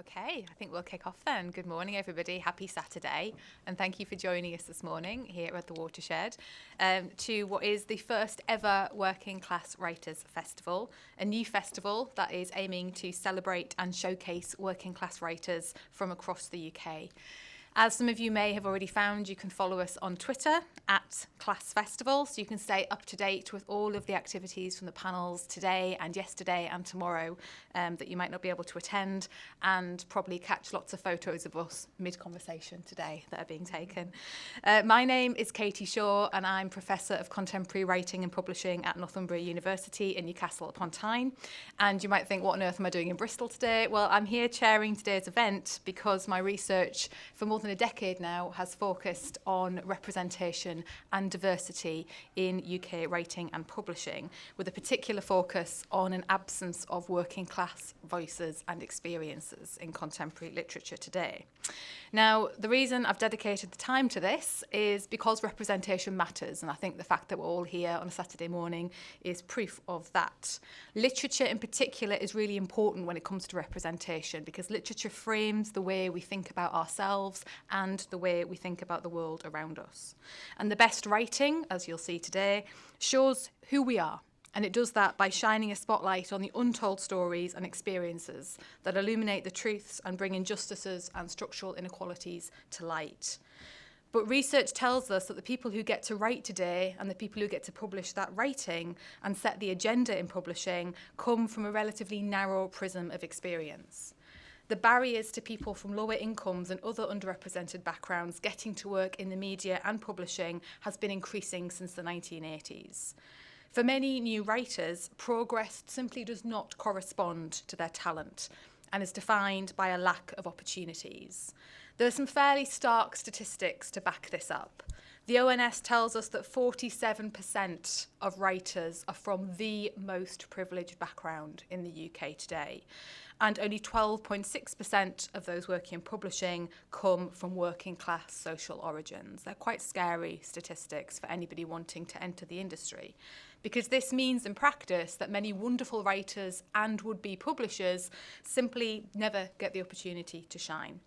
Okay, I think we'll kick off then. Good morning, everybody. Happy Saturday. And thank you for joining us this morning here at the Watershed to what is the first ever Working Class Writers Festival, a new festival that is aiming to celebrate and showcase working class writers from across the UK. As some of you may have already found, you can follow us on Twitter at Class Festival, so you can stay up to date with all of the activities from the panels today and yesterday and tomorrow that you might not be able to attend, and probably catch lots of photos of us mid-conversation today that are being taken. My name is Katy Shaw, and I'm Professor of Contemporary Writing and Publishing at Northumbria University in Newcastle upon Tyne. And you might think, what on earth am I doing in Bristol today? Well, I'm here chairing today's event because my research for more than a decade now has focused on representation and diversity in UK writing and publishing, with a particular focus on an absence of working class voices and experiences in contemporary literature today. Now, the reason I've dedicated the time to this is because representation matters, and I think the fact that we're all here on a Saturday morning is proof of that. Literature in particular is really important when it comes to representation, because literature frames the way we think about ourselves and the way we think about the world around us. And the best writing, as you'll see today, shows who we are. And it does that by shining a spotlight on the untold stories and experiences that illuminate the truths and bring injustices and structural inequalities to light. But research tells us that the people who get to write today and the people who get to publish that writing and set the agenda in publishing come from a relatively narrow prism of experience. The barriers to people from lower incomes and other underrepresented backgrounds getting to work in the media and publishing has been increasing since the 1980s. For many new writers, progress simply does not correspond to their talent and is defined by a lack of opportunities. There are some fairly stark statistics to back this up. The ONS tells us that 47% of writers are from the most privileged background in the UK today, and only 12.6% of those working in publishing come from working class social origins. They're quite scary statistics for anybody wanting to enter the industry, because this means in practice that many wonderful writers and would-be publishers simply never get the opportunity to shine.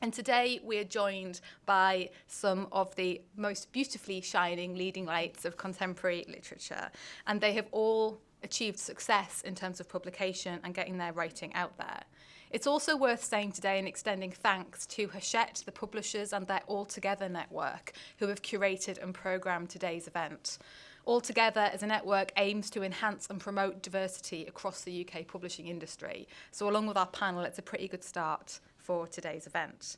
And today we are joined by some of the most beautifully shining leading lights of contemporary literature, and they have all achieved success in terms of publication and getting their writing out there. It's also worth saying today and extending thanks to Hachette, the publishers, and their Altogether network, who have curated and programmed today's event. Altogether, as a network, aims to enhance and promote diversity across the UK publishing industry. So along with our panel, it's a pretty good start for today's event.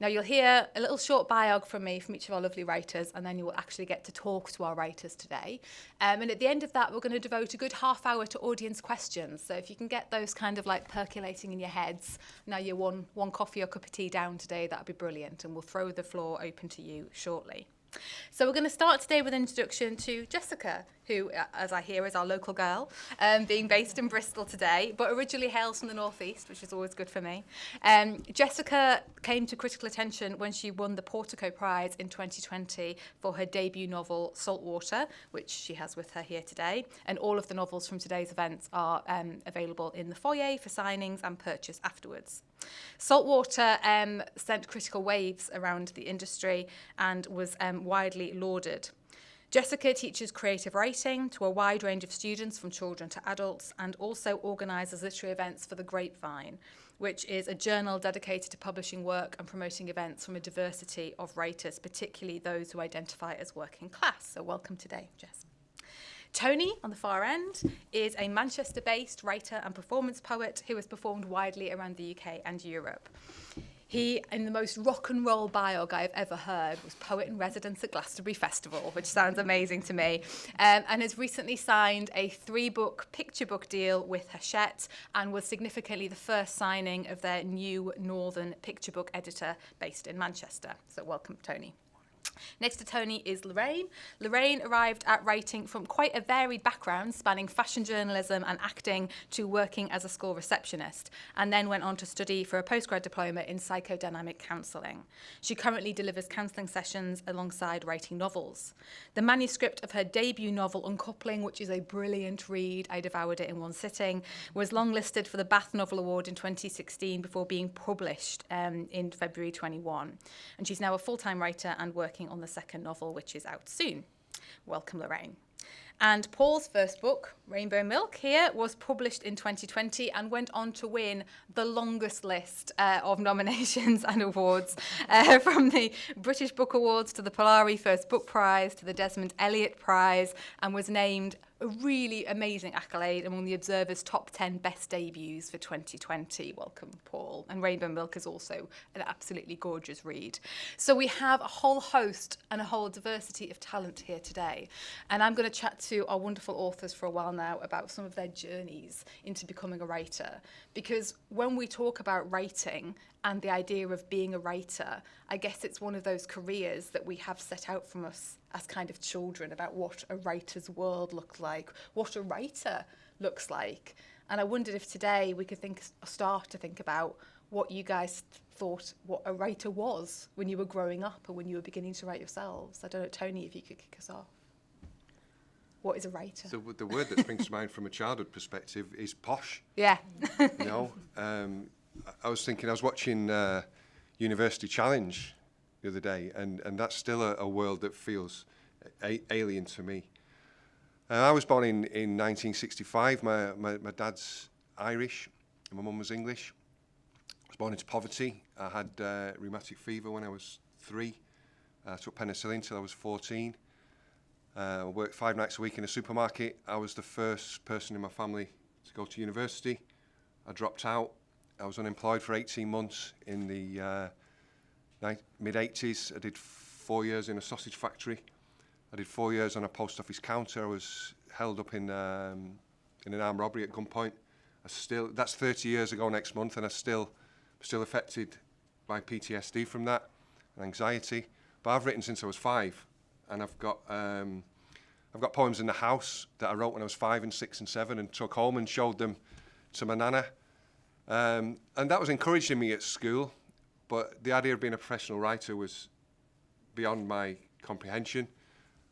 Now, you'll hear a little short biog from me from each of our lovely writers, and then you will actually get to talk to our writers today. And at the end of that, we're going to devote a good half hour to audience questions. So if you can get those kind of like percolating in your heads, now you're one coffee or cup of tea down today, that'd be brilliant. And we'll throw the floor open to you shortly. So we're going to start today with an introduction to Jessica, who, as I hear, is our local girl, being based in Bristol today, but originally hails from the northeast, which is always good for me. Jessica came to critical attention when she won the Portico Prize in 2020 for her debut novel, Saltwater, which she has with her here today. And all of the novels from today's events are available in the foyer for signings and purchase afterwards. Saltwater sent critical waves around the industry and was widely lauded. Jessica teaches creative writing to a wide range of students from children to adults, and also organises literary events for The Grapevine, which is a journal dedicated to publishing work and promoting events from a diversity of writers, particularly those who identify as working class. So welcome today, Jess. Tony, on the far end, is a Manchester-based writer and performance poet who has performed widely around the UK and Europe. He, in the most rock and roll biog I've ever heard, was poet in residence at Glastonbury Festival, which sounds amazing to me, and has recently signed a 3-book picture book deal with Hachette and was significantly the first signing of their new Northern picture book editor based in Manchester. So welcome, Tony. Next to Tony is Lorraine. Lorraine arrived at writing from quite a varied background, spanning fashion journalism and acting to working as a school receptionist, and then went on to study for a postgrad diploma in psychodynamic counselling. She currently delivers counselling sessions alongside writing novels. The manuscript of her debut novel, Uncoupling, which is a brilliant read, I devoured it in one sitting, was longlisted for the Bath Novel Award in 2016 before being published in February 21. And she's now a full-time writer and working on the second novel, which is out soon. Welcome, Lorraine. And Paul's first book, Rainbow Milk, here was published in 2020 and went on to win the longest list of nominations and awards, from the British Book Awards to the Polari First Book Prize to the Desmond Elliott Prize, and was named a really amazing accolade among the Observer's top 10 best debuts for 2020. Welcome, Paul. And Rainbow Milk is also an absolutely gorgeous read. So we have a whole host and a whole diversity of talent here today. And I'm going to chat to our wonderful authors for a while now about some of their journeys into becoming a writer. Because when we talk about writing and the idea of being a writer, I guess it's one of those careers that we have set out from us as kind of children about what a writer's world looks like, what a writer looks like. And I wondered if today we could start to think about what you guys thought what a writer was when you were growing up or when you were beginning to write yourselves. I don't know, Tony, if you could kick us off. What is a writer? So the word that springs to mind from a childhood perspective is posh. Yeah. You know, I was watching University Challenge the other day, and that's still a world that feels alien to me. I was born in 1965. My dad's Irish, and my mum was English. I was born into poverty. I had rheumatic fever when I was 3. I took penicillin till I was 14. I worked 5 nights a week in a supermarket. I was the first person in my family to go to university. I dropped out. I was unemployed for 18 months in the mid-80s. I did 4 years in a sausage factory. I did 4 years on a post office counter. I was held up in an armed robbery at gunpoint. That's 30 years ago next month, and I'm still affected by PTSD from that and anxiety. But I've written since I was 5, and I've got poems in the house that I wrote when I was 5 and 6 and 7, and took home and showed them to my nana. And that was encouraged in me at school, but the idea of being a professional writer was beyond my comprehension.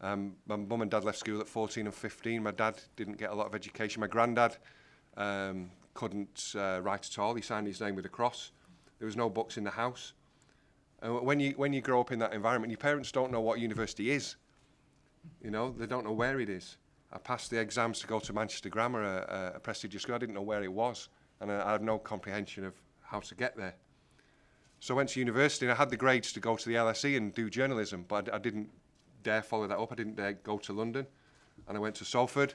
My mum and dad left school at 14 and 15. My dad didn't get a lot of education. My granddad couldn't write at all. He signed his name with a cross. There was no books in the house. And when you grow up in that environment, your parents don't know what university is. You know, they don't know where it is. I passed the exams to go to Manchester Grammar, a prestigious school. I didn't know where it was, and I had no comprehension of how to get there. So I went to university, and I had the grades to go to the LSE and do journalism, but I didn't dare follow that up. I didn't dare go to London. And I went to Salford,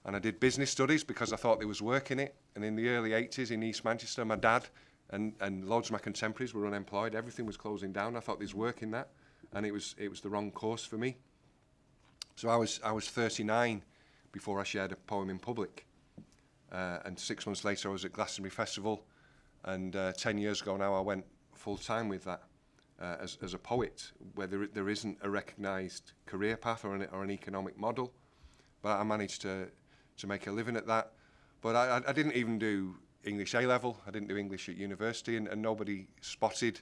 and I did business studies because I thought there was work in it. And in the early 80s in East Manchester, my dad and loads of my contemporaries were unemployed. Everything was closing down. I thought there's work in that, and it was the wrong course for me. So I was 39 before I shared a poem in public. And 6 months later, I was at Glastonbury Festival. And 10 years ago now, I went full-time with that as a poet, where there isn't a recognised career path or an economic model. But I managed to make a living at that. But I didn't even do English A-level. I didn't do English at university, and nobody spotted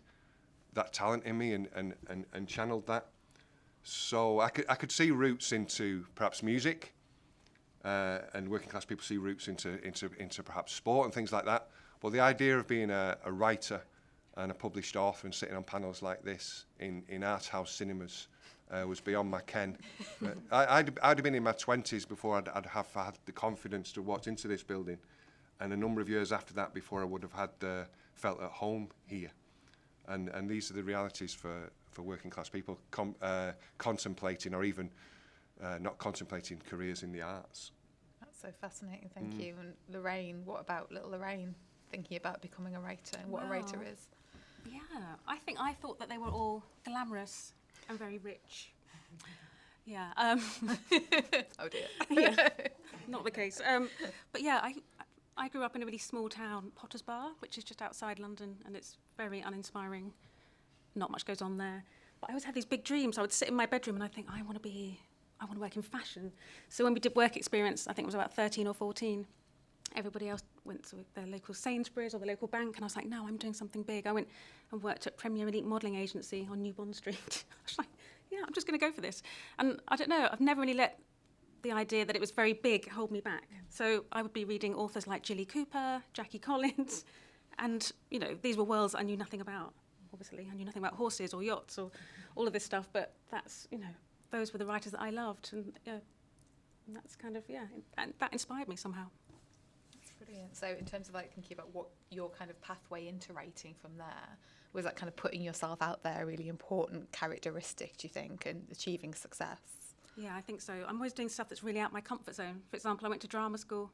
that talent in me and channeled that. So I could see roots into perhaps music, and working class people see roots into perhaps sport and things like that. But the idea of being a writer and a published author and sitting on panels like this in art house cinemas was beyond my ken. I'd have been in my 20s before I'd have had the confidence to walk into this building, and a number of years after that before I would have felt at home here. And these are the realities for working class people contemplating or even not contemplating careers in the arts. That's so fascinating, thank you. And Lorraine, what about little Lorraine thinking about becoming a writer and what a writer is? Yeah, I thought that they were all glamorous and very rich. Yeah. Oh dear. Yeah, not the case. But yeah, I grew up in a really small town, Potters Bar, which is just outside London, and it's very uninspiring. Not much goes on there. But I always had these big dreams. I would sit in my bedroom and I'd think, I want to work in fashion. So when we did work experience, I think it was about 13 or 14, everybody else went to their local Sainsbury's or the local bank, and I was like, no, I'm doing something big. I went and worked at Premier Elite Modelling Agency on New Bond Street. I was like, yeah, I'm just going to go for this. And I don't know, I've never really let the idea that it was very big hold me back. So I would be reading authors like Jilly Cooper, Jackie Collins, and, you know, these were worlds I knew nothing about, obviously. I knew nothing about horses or yachts or all of this stuff, but that's, you know, those were the writers that I loved, and that's kind of, and that inspired me somehow. Brilliant. So in terms of like thinking about what your kind of pathway into writing from there, was that kind of putting yourself out there a really important characteristic, do you think, in achieving success? Yeah, I think so. I'm always doing stuff that's really out my comfort zone. For example, I went to drama school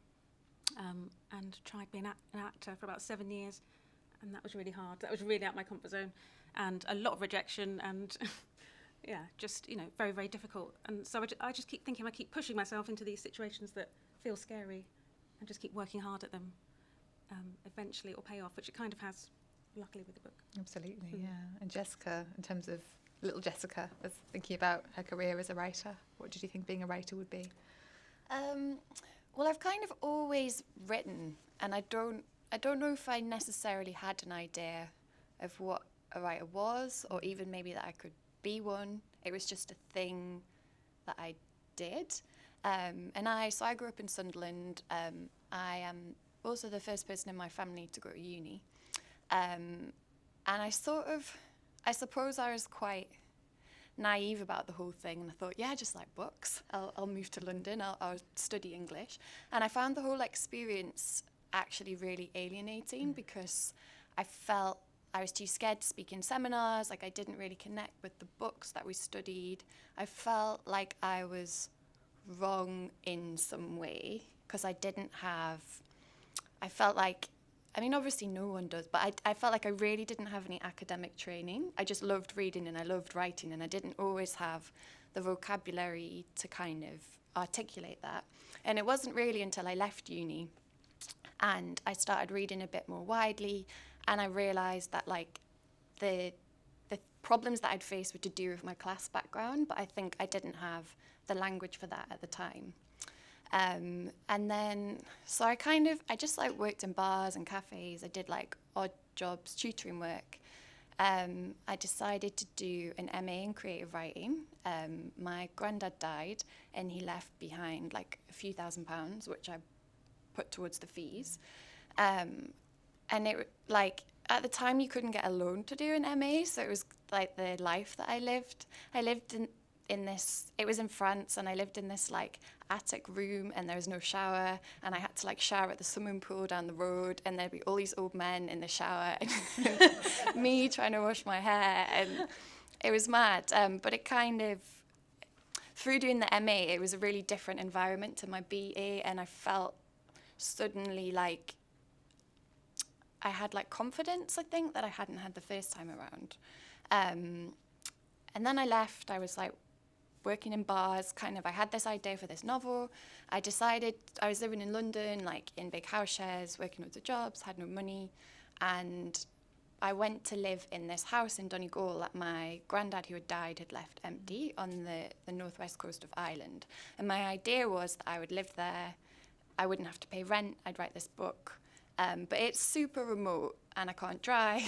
and tried being an actor for about 7 years, and that was really hard. That was really out my comfort zone, and a lot of rejection, and just, you know, very, very difficult. And so I just keep thinking, I keep pushing myself into these situations that feel scary, and just keep working hard at them. Eventually it will pay off, which it kind of has, luckily, with the book. Absolutely, yeah. And Jessica, in terms of little Jessica, was thinking about her career as a writer. What did you think being a writer would be? Well, I've kind of always written, and I don't know if I necessarily had an idea of what a writer was, or even maybe that I could be one. It was just a thing that I did. So I grew up in Sunderland. I am also the first person in my family to go to uni. And I suppose I was quite naive about the whole thing, and I thought, yeah, I just like books. I'll move to London, I'll study English. And I found the whole experience actually really alienating, because I felt I was too scared to speak in seminars, like I didn't really connect with the books that we studied. I felt like I was wrong in some way, because I felt like, I mean, obviously no one does, but I felt like I really didn't have any academic training. I just loved reading and I loved writing, and I didn't always have the vocabulary to kind of articulate that. And it wasn't really until I left uni and I started reading a bit more widely, and I realised that like the problems that I'd faced were to do with my class background, but I think I didn't have the language for that at the time. And then, so I just like worked in bars and cafes. I did like odd jobs, tutoring work. I decided to do an MA in creative writing. My granddad died and he left behind like a few £1,000s, which I put towards the fees. And it, like, at the time you couldn't get a loan to do an MA, so it was like the life that I lived. I lived in this, it was in France, and I lived in this like attic room, and there was no shower, and I had to like shower at the swimming pool down the road, and there'd be all these old men in the shower and me trying to wash my hair, and it was mad. But it kind of, through doing the MA, it was a really different environment to my BA, and I felt suddenly like I had like confidence, I think, that I hadn't had the first time around. And then I left. I was like working in bars, kind of. I had this idea for this novel. I decided, I was living in London, like in big house shares, working loads of jobs, had no money. And I went to live in this house in Donegal that my granddad, who had died, had left empty on the northwest coast of Ireland. And my idea was that I would live there. I wouldn't have to pay rent. I'd write this book. But it's super remote and I can't drive.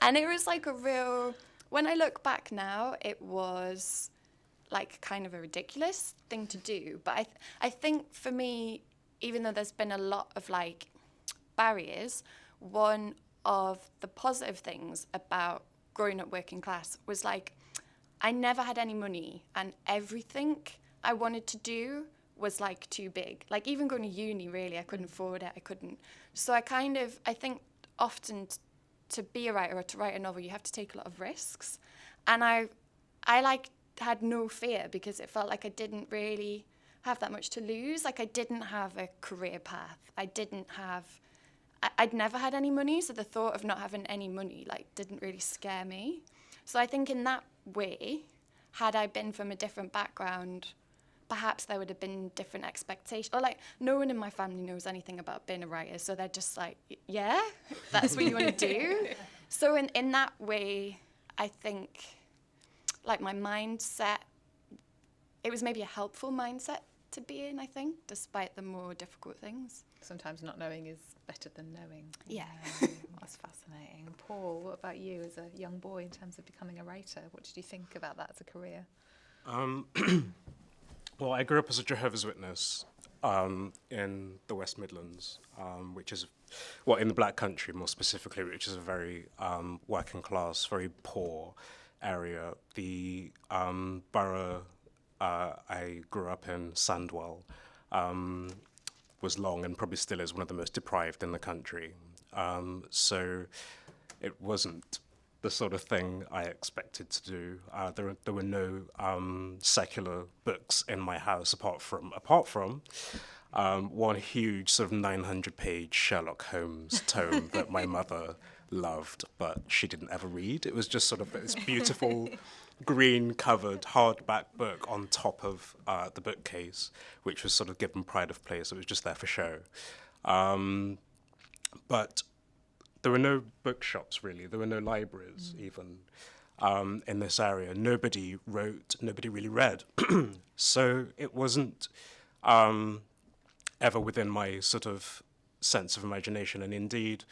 And it was like a real, when I look back now, it was like kind of a ridiculous thing to do. But I think for me, even though there's been a lot of like barriers, one of the positive things about growing up working class was like, I never had any money, and everything I wanted to do was like too big. Like even going to uni, really, I couldn't afford it. I couldn't. So I think often to be a writer or to write a novel, you have to take a lot of risks. And I like had no fear, because it felt like I didn't really have that much to lose. Like I didn't have a career path. I'd never had any money. So the thought of not having any money like didn't really scare me. So I think in that way, had I been from a different background, perhaps there would have been different expectations. Or like no one in my family knows anything about being a writer, so they're just like, yeah, that's what you want to do. So in that way, I think, like, my mindset, it was maybe a helpful mindset to be in, I think, despite the more difficult things. Sometimes not knowing is better than knowing. Yeah. That's fascinating. Paul, what about you as a young boy in terms of becoming a writer? What did you think about that as a career? Well, I grew up as a Jehovah's Witness in the West Midlands, which is, well, in the Black Country more specifically, which is a very working class, very poor area. The borough I grew up in, Sandwell, was long and probably still is one of the most deprived in the country. So it wasn't the sort of thing I expected to do. There were no secular books in my house apart from one huge sort of 900-page Sherlock Holmes tome that my mother loved, but she didn't ever read. It was just sort of this beautiful green-covered hardback book on top of the bookcase, which was sort of given pride of place. It was just there for show. But there were no bookshops, really. There were no libraries, even, in this area. Nobody wrote, nobody really read. So it wasn't ever within my sort of sense of imagination. And indeed,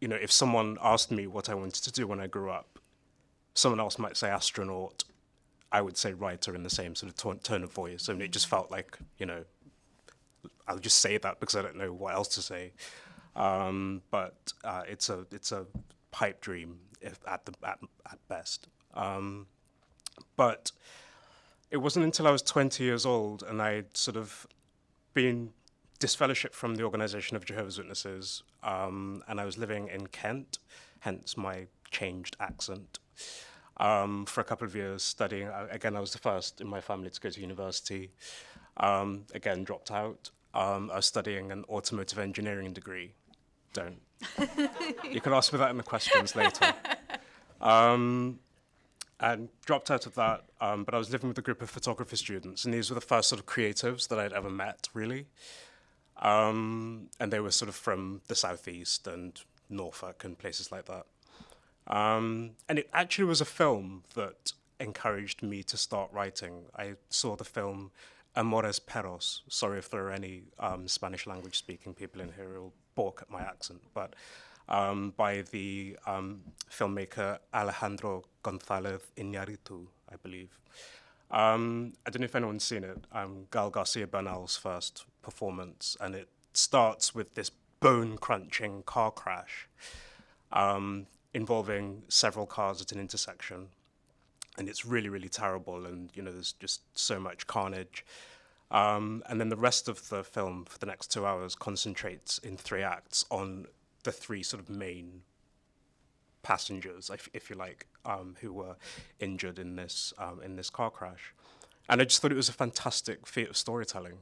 if someone asked me what I wanted to do when I grew up, someone else might say astronaut. I would say writer in the same sort of tone of voice. I mean, it just felt like, I'll just say that because I don't know what else to say. But it's a pipe dream at best. But it wasn't until I was 20 years old and I'd sort of been disfellowshipped from the Organisation of Jehovah's Witnesses, and I was living in Kent, hence my changed accent, for a couple of years studying. Again, I was the first in my family to go to university. Again, dropped out. I was studying an automotive engineering degree. Don't. You can ask me that in the questions later. And dropped out of that, but I was living with a group of photography students, and these were the first sort of creatives that I'd ever met, really. And they were sort of from the southeast and Norfolk and places like that. And it actually was a film that encouraged me to start writing. I saw the film Amores Perros. Sorry if there are any Spanish language speaking people in here who will balk at my accent, but by the filmmaker Alejandro González Iñárritu, I believe. I don't know if anyone's seen it. Gal Garcia Bernal's first performance, and it starts with this bone-crunching car crash involving several cars at an intersection. And it's really, really terrible, and there's just so much carnage. And then the rest of the film for the next 2 hours concentrates in 3 acts on the 3 sort of main passengers, if you like, who were injured in this car crash. And I just thought it was a fantastic feat of storytelling,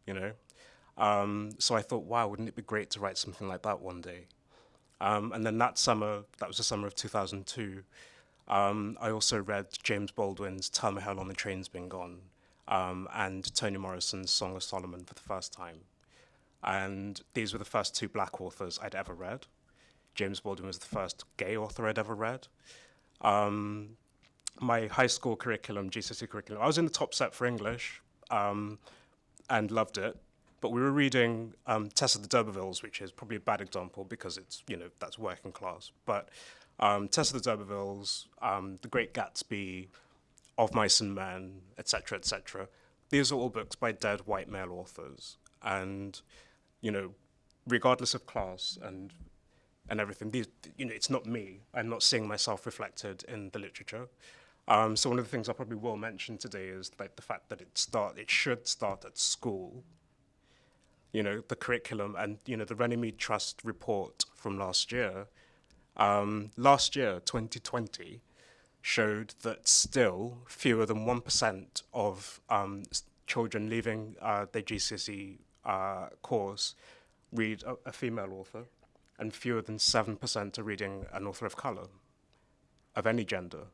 So I thought, wow, wouldn't it be great to write something like that one day? And then that was the summer of 2002, I also read James Baldwin's Tell Me How Long the Train's Been Gone, and Toni Morrison's Song of Solomon for the first time. And these were the first 2 black authors I'd ever read. James Baldwin was the first gay author I'd ever read. My high school curriculum, GCSE curriculum, I was in the top set for English and loved it. But we were reading Tess of the D'Urbervilles, which is probably a bad example because it's, that's working class. But Tess of the D'Urbervilles, The Great Gatsby, Of Mice and Men, etc., etc. These are all books by dead white male authors. And, regardless of class and everything, these, it's not me. I'm not seeing myself reflected in the literature. So one of the things I probably will mention today is like the fact that it should start at school. The curriculum and, the Runnymede Trust report from last year, 2020, showed that still fewer than 1% of children leaving their GCSE course read a female author, and fewer than 7% are reading an author of colour, of any gender.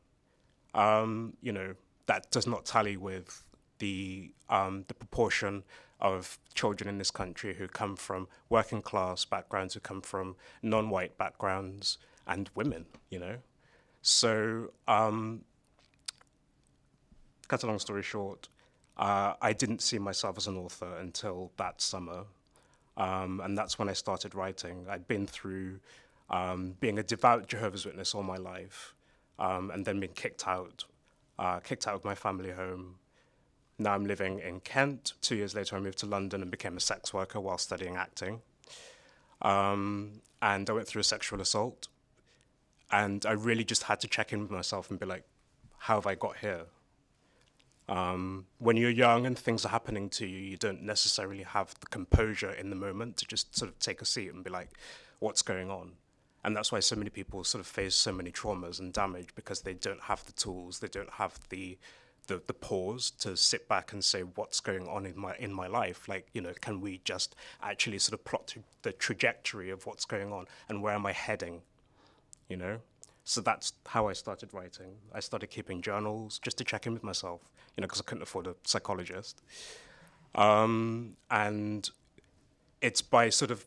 That does not tally with the proportion of children in this country who come from working class backgrounds, who come from non-white backgrounds, and women, you know. So, cut a long story short, I didn't see myself as an author until that summer. And that's when I started writing. I'd been through being a devout Jehovah's Witness all my life, and then being kicked out of my family home. Now I'm living in Kent. 2 years later, I moved to London and became a sex worker while studying acting. And I went through a sexual assault. And I really just had to check in with myself and be like, how have I got here? When you're young and things are happening to you, you don't necessarily have the composure in the moment to just sort of take a seat and be like, what's going on? And that's why so many people sort of face so many traumas and damage, because they don't have the tools, they don't have the pause to sit back and say, what's going on in my life? Like, you know, can we just actually sort of plot the trajectory of what's going on and where am I heading? You know? So that's how I started writing. I started keeping journals just to check in with myself, you know, because I couldn't afford a psychologist. And it's by sort of,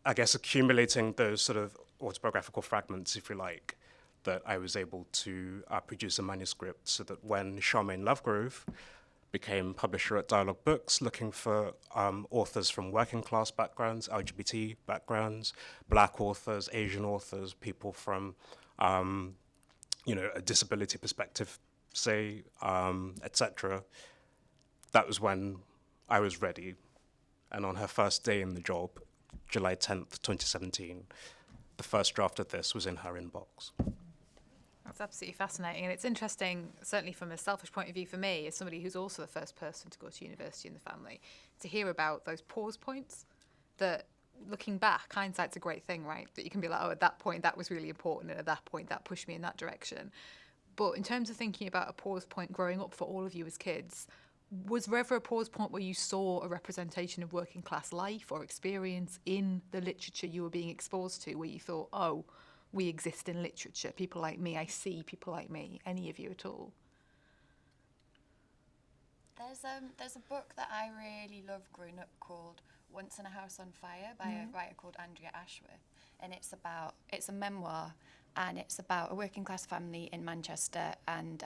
I guess, accumulating those sort of autobiographical fragments, if you like, that I was able to produce a manuscript, so that when Charmaine Lovegrove became publisher at Dialogue Books, looking for authors from working class backgrounds, LGBT backgrounds, black authors, Asian authors, people from, you know, a disability perspective, say, etc. That was when I was ready. And on her first day in the job, July 10th, 2017, the first draft of this was in her inbox. That's absolutely fascinating. And it's interesting, certainly from a selfish point of view for me, as somebody who's also the first person to go to university in the family, to hear about those pause points that, looking back, hindsight's a great thing, right? That you can be like, oh, at that point, that was really important, and at that point, that pushed me in that direction. But in terms of thinking about a pause point growing up for all of you as kids, was there ever a pause point where you saw a representation of working class life or experience in the literature you were being exposed to, where you thought, oh, we exist in literature, people like me, I see people like me? Any of you at all? There's a book that I really loved growing up called Once in a House on Fire by a writer called Andrea Ashworth, and it's a memoir, and it's about a working class family in Manchester, and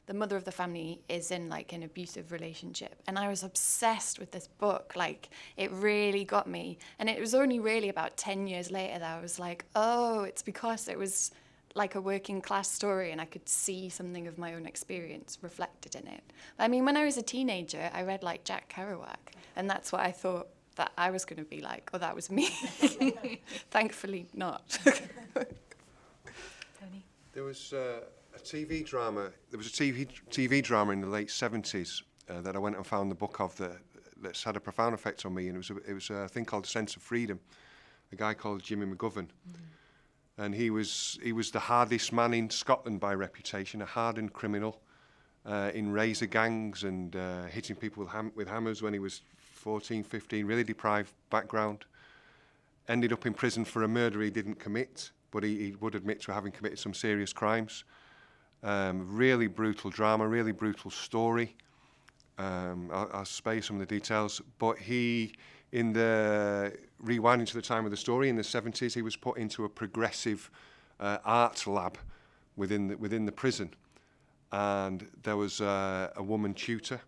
the mother of the family is in like an abusive relationship, and I was obsessed with this book. Like, it really got me, and it was only really about 10 years later that I was like, oh, it's because it was like a working class story and I could see something of my own experience reflected in it. I mean, when I was a teenager, I read like Jack Kerouac, and that's what I thought that I was going to be like, or that was me. Thankfully not. Tony? There was a TV drama. There was a TV drama in the late 70s that I went and found the book of that's had a profound effect on me, and it was a thing called Sense of Freedom. A guy called Jimmy McGovern, and he was the hardest man in Scotland by reputation, a hardened criminal in razor gangs and hitting people with hammers when he was 14, 15. Really deprived background. Ended up in prison for a murder he didn't commit, but he would admit to having committed some serious crimes. Really brutal drama, really brutal story. I'll spare you some of the details, but rewinding to the time of the story, in the 70s, he was put into a progressive art lab within the prison, and there was a woman tutor,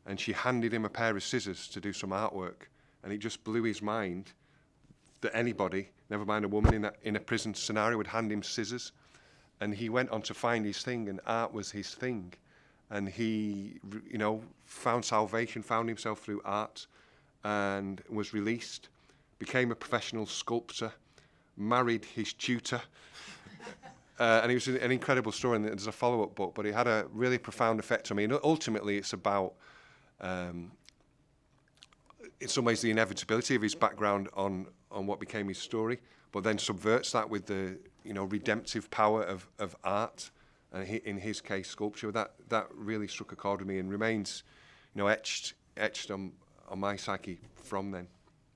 and she handed him a pair of scissors to do some artwork, and it just blew his mind that anybody, never mind a woman in a prison scenario, would hand him scissors. And he went on to find his thing, and art was his thing. And he, found salvation, found himself through art, and was released, became a professional sculptor, married his tutor. And it was an incredible story, and there's a follow-up book, but it had a really profound effect on me. And ultimately, it's about, in some ways, the inevitability of his background on what became his story, but then subverts that with the redemptive power of art, and in his case, sculpture. That really struck a chord with me and remains, etched on my psyche from then.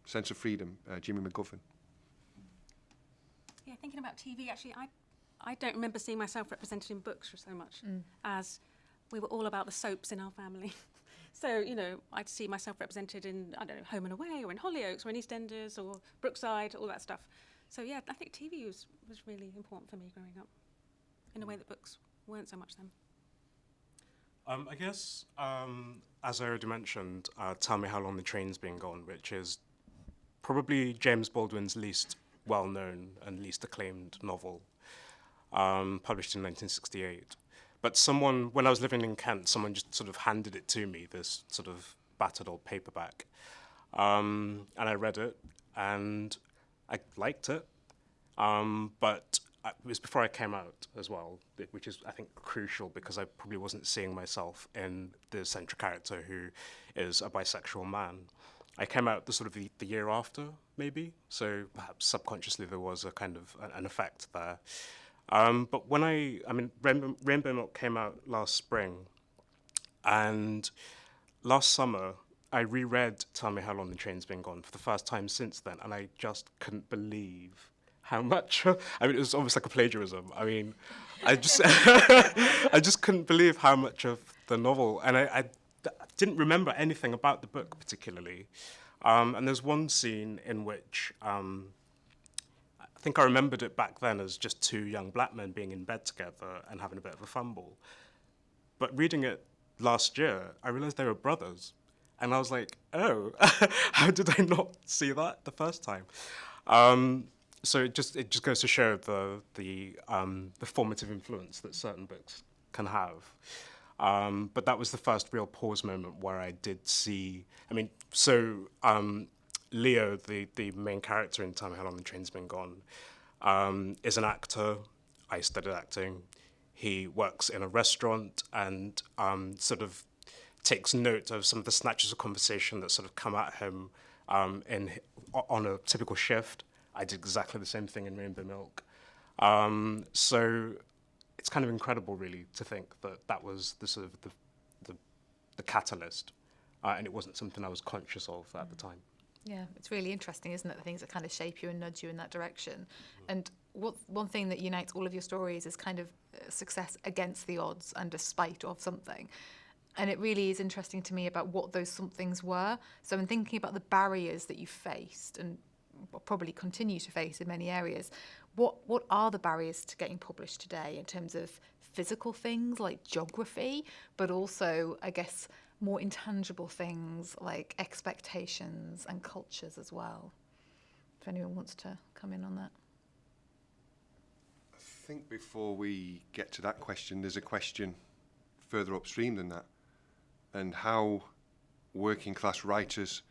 Sense of Freedom, Jimmy McGovern. Yeah, thinking about TV, actually, I don't remember seeing myself represented in books so much as we were all about the soaps in our family. So, I'd see myself represented in, I don't know, Home and Away or in Hollyoaks or in EastEnders or Brookside, all that stuff. So yeah, I think TV was really important for me growing up, in a way that books weren't so much then. I guess, as I already mentioned, Tell Me How Long the Train's Been Gone, which is probably James Baldwin's least well-known and least acclaimed novel, published in 1968. But when I was living in Kent, someone just sort of handed it to me, this sort of battered old paperback. And I read it, and I liked it, but it was before I came out as well, which is, I think, crucial because I probably wasn't seeing myself in the central character who is a bisexual man. I came out the year after, maybe, so perhaps subconsciously there was a kind of an effect there. But Rainbow Milk came out last spring, and last summer I reread Tell Me How Long the Train's Been Gone for the first time since then, and I just couldn't believe how much. It was almost like a plagiarism. I just I just couldn't believe how much of the novel, and I didn't remember anything about the book particularly. And there's one scene in which I think I remembered it back then as just two young black men being in bed together and having a bit of a fumble. But reading it last year, I realized they were brothers. And I was like, oh, how did I not see that the first time? So it just goes to show the formative influence that certain books can have. But that was the first real pause moment where I did see. Leo, the main character in Tell Me How Long the Train's Been Gone, is an actor. I studied acting. He works in a restaurant and sort of takes note of some of the snatches of conversation that sort of come at him on a typical shift. I did exactly the same thing in Rainbow Milk. So it's kind of incredible, really, to think that was the sort of the catalyst, and it wasn't something I was conscious of at the time. Yeah, it's really interesting, isn't it? The things that kind of shape you and nudge you in that direction. And one thing that unites all of your stories is kind of success against the odds and despite of something. And it really is interesting to me about what those somethings were. So I'm thinking about the barriers that you faced and probably continue to face in many areas. What are the barriers to getting published today in terms of physical things like geography, but also, I guess, more intangible things like expectations and cultures as well? If anyone wants to come in on that. I think before we get to that question, there's a question further upstream than that. And how working class writers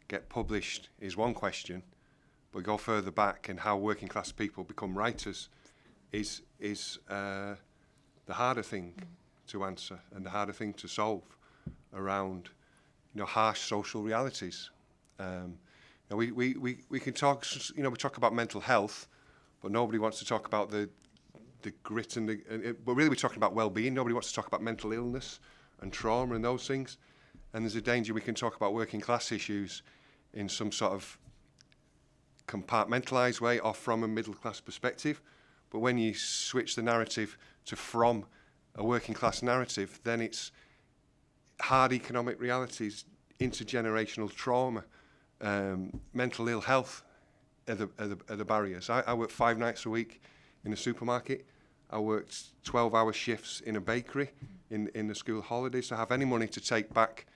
get published is one question, but go further back and how working class people become writers is the harder thing to answer and the harder thing to solve around, harsh social realities. We can talk, we talk about mental health, but nobody wants to talk about the grit but really we're talking about well-being. Nobody wants to talk about mental illness and trauma and those things. And there's a danger we can talk about working class issues in some sort of compartmentalised way or from a middle class perspective. But when you switch the narrative to from a working class narrative, then it's hard economic realities, intergenerational trauma, mental ill health are the barriers. I work 5 nights a week in a supermarket. I worked 12-hour shifts in a bakery in the school holidays to have any money to take back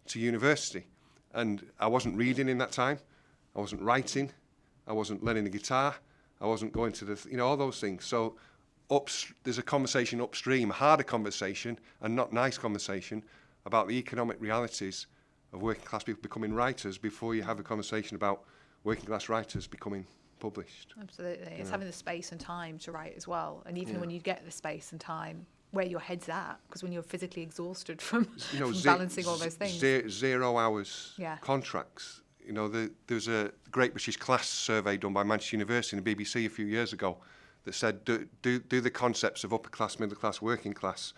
to university. And I wasn't reading in that time. I wasn't writing. I wasn't learning the guitar. I wasn't going to all those things. So there's a conversation upstream, a harder conversation and not nice conversation about the economic realities of working class people becoming writers before you have a conversation about working class writers becoming published. Absolutely. It's having the space and time to write as well. And even when you get the space and time, where your head's at, because when you're physically exhausted from balancing all those things. 0 hours contracts. There's a Great British Class survey done by Manchester University and the BBC a few years ago that said, do the concepts of upper class, middle class, working class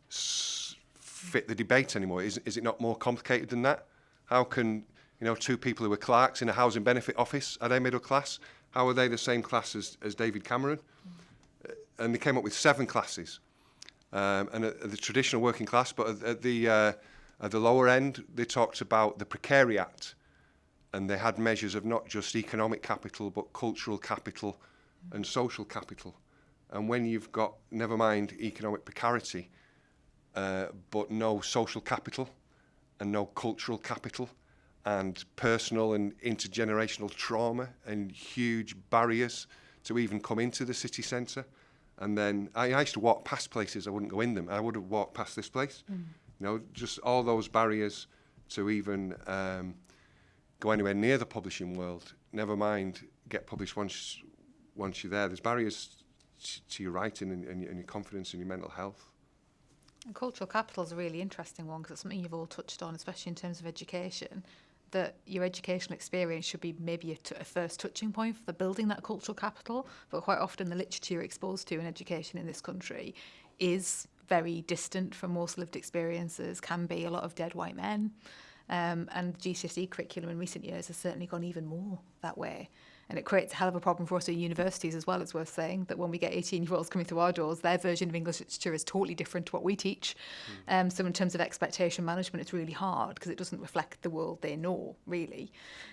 fit the debate anymore? Is it not more complicated than that? How can, two people who are clerks in a housing benefit office, are they middle class? How are they the same class as David Cameron? And they came up with 7 classes. And at the traditional working class, but at the lower end, they talked about the precariat and they had measures of not just economic capital, but cultural capital and social capital. And when you've got, never mind economic precarity, but no social capital and no cultural capital and personal and intergenerational trauma and huge barriers to even come into the city centre. And then I used to walk past places, I wouldn't go in them. I would have walked past this place. You know, just all those barriers to even go anywhere near the publishing world. Never mind get published once you're there. There's barriers to your writing and your confidence and your mental health. And cultural capital is a really interesting one because it's something you've all touched on, especially in terms of education, that your educational experience should be maybe a first touching point for building that cultural capital, but quite often the literature you're exposed to in education in this country is very distant from most lived experiences, can be a lot of dead white men. And the GCSE curriculum in recent years has certainly gone even more that way. And it creates a hell of a problem for us at universities as well, it's worth saying, that when we get 18-year-olds coming through our doors, their version of English literature is totally different to what we teach. So in terms of expectation management, it's really hard because it doesn't reflect the world they know, really.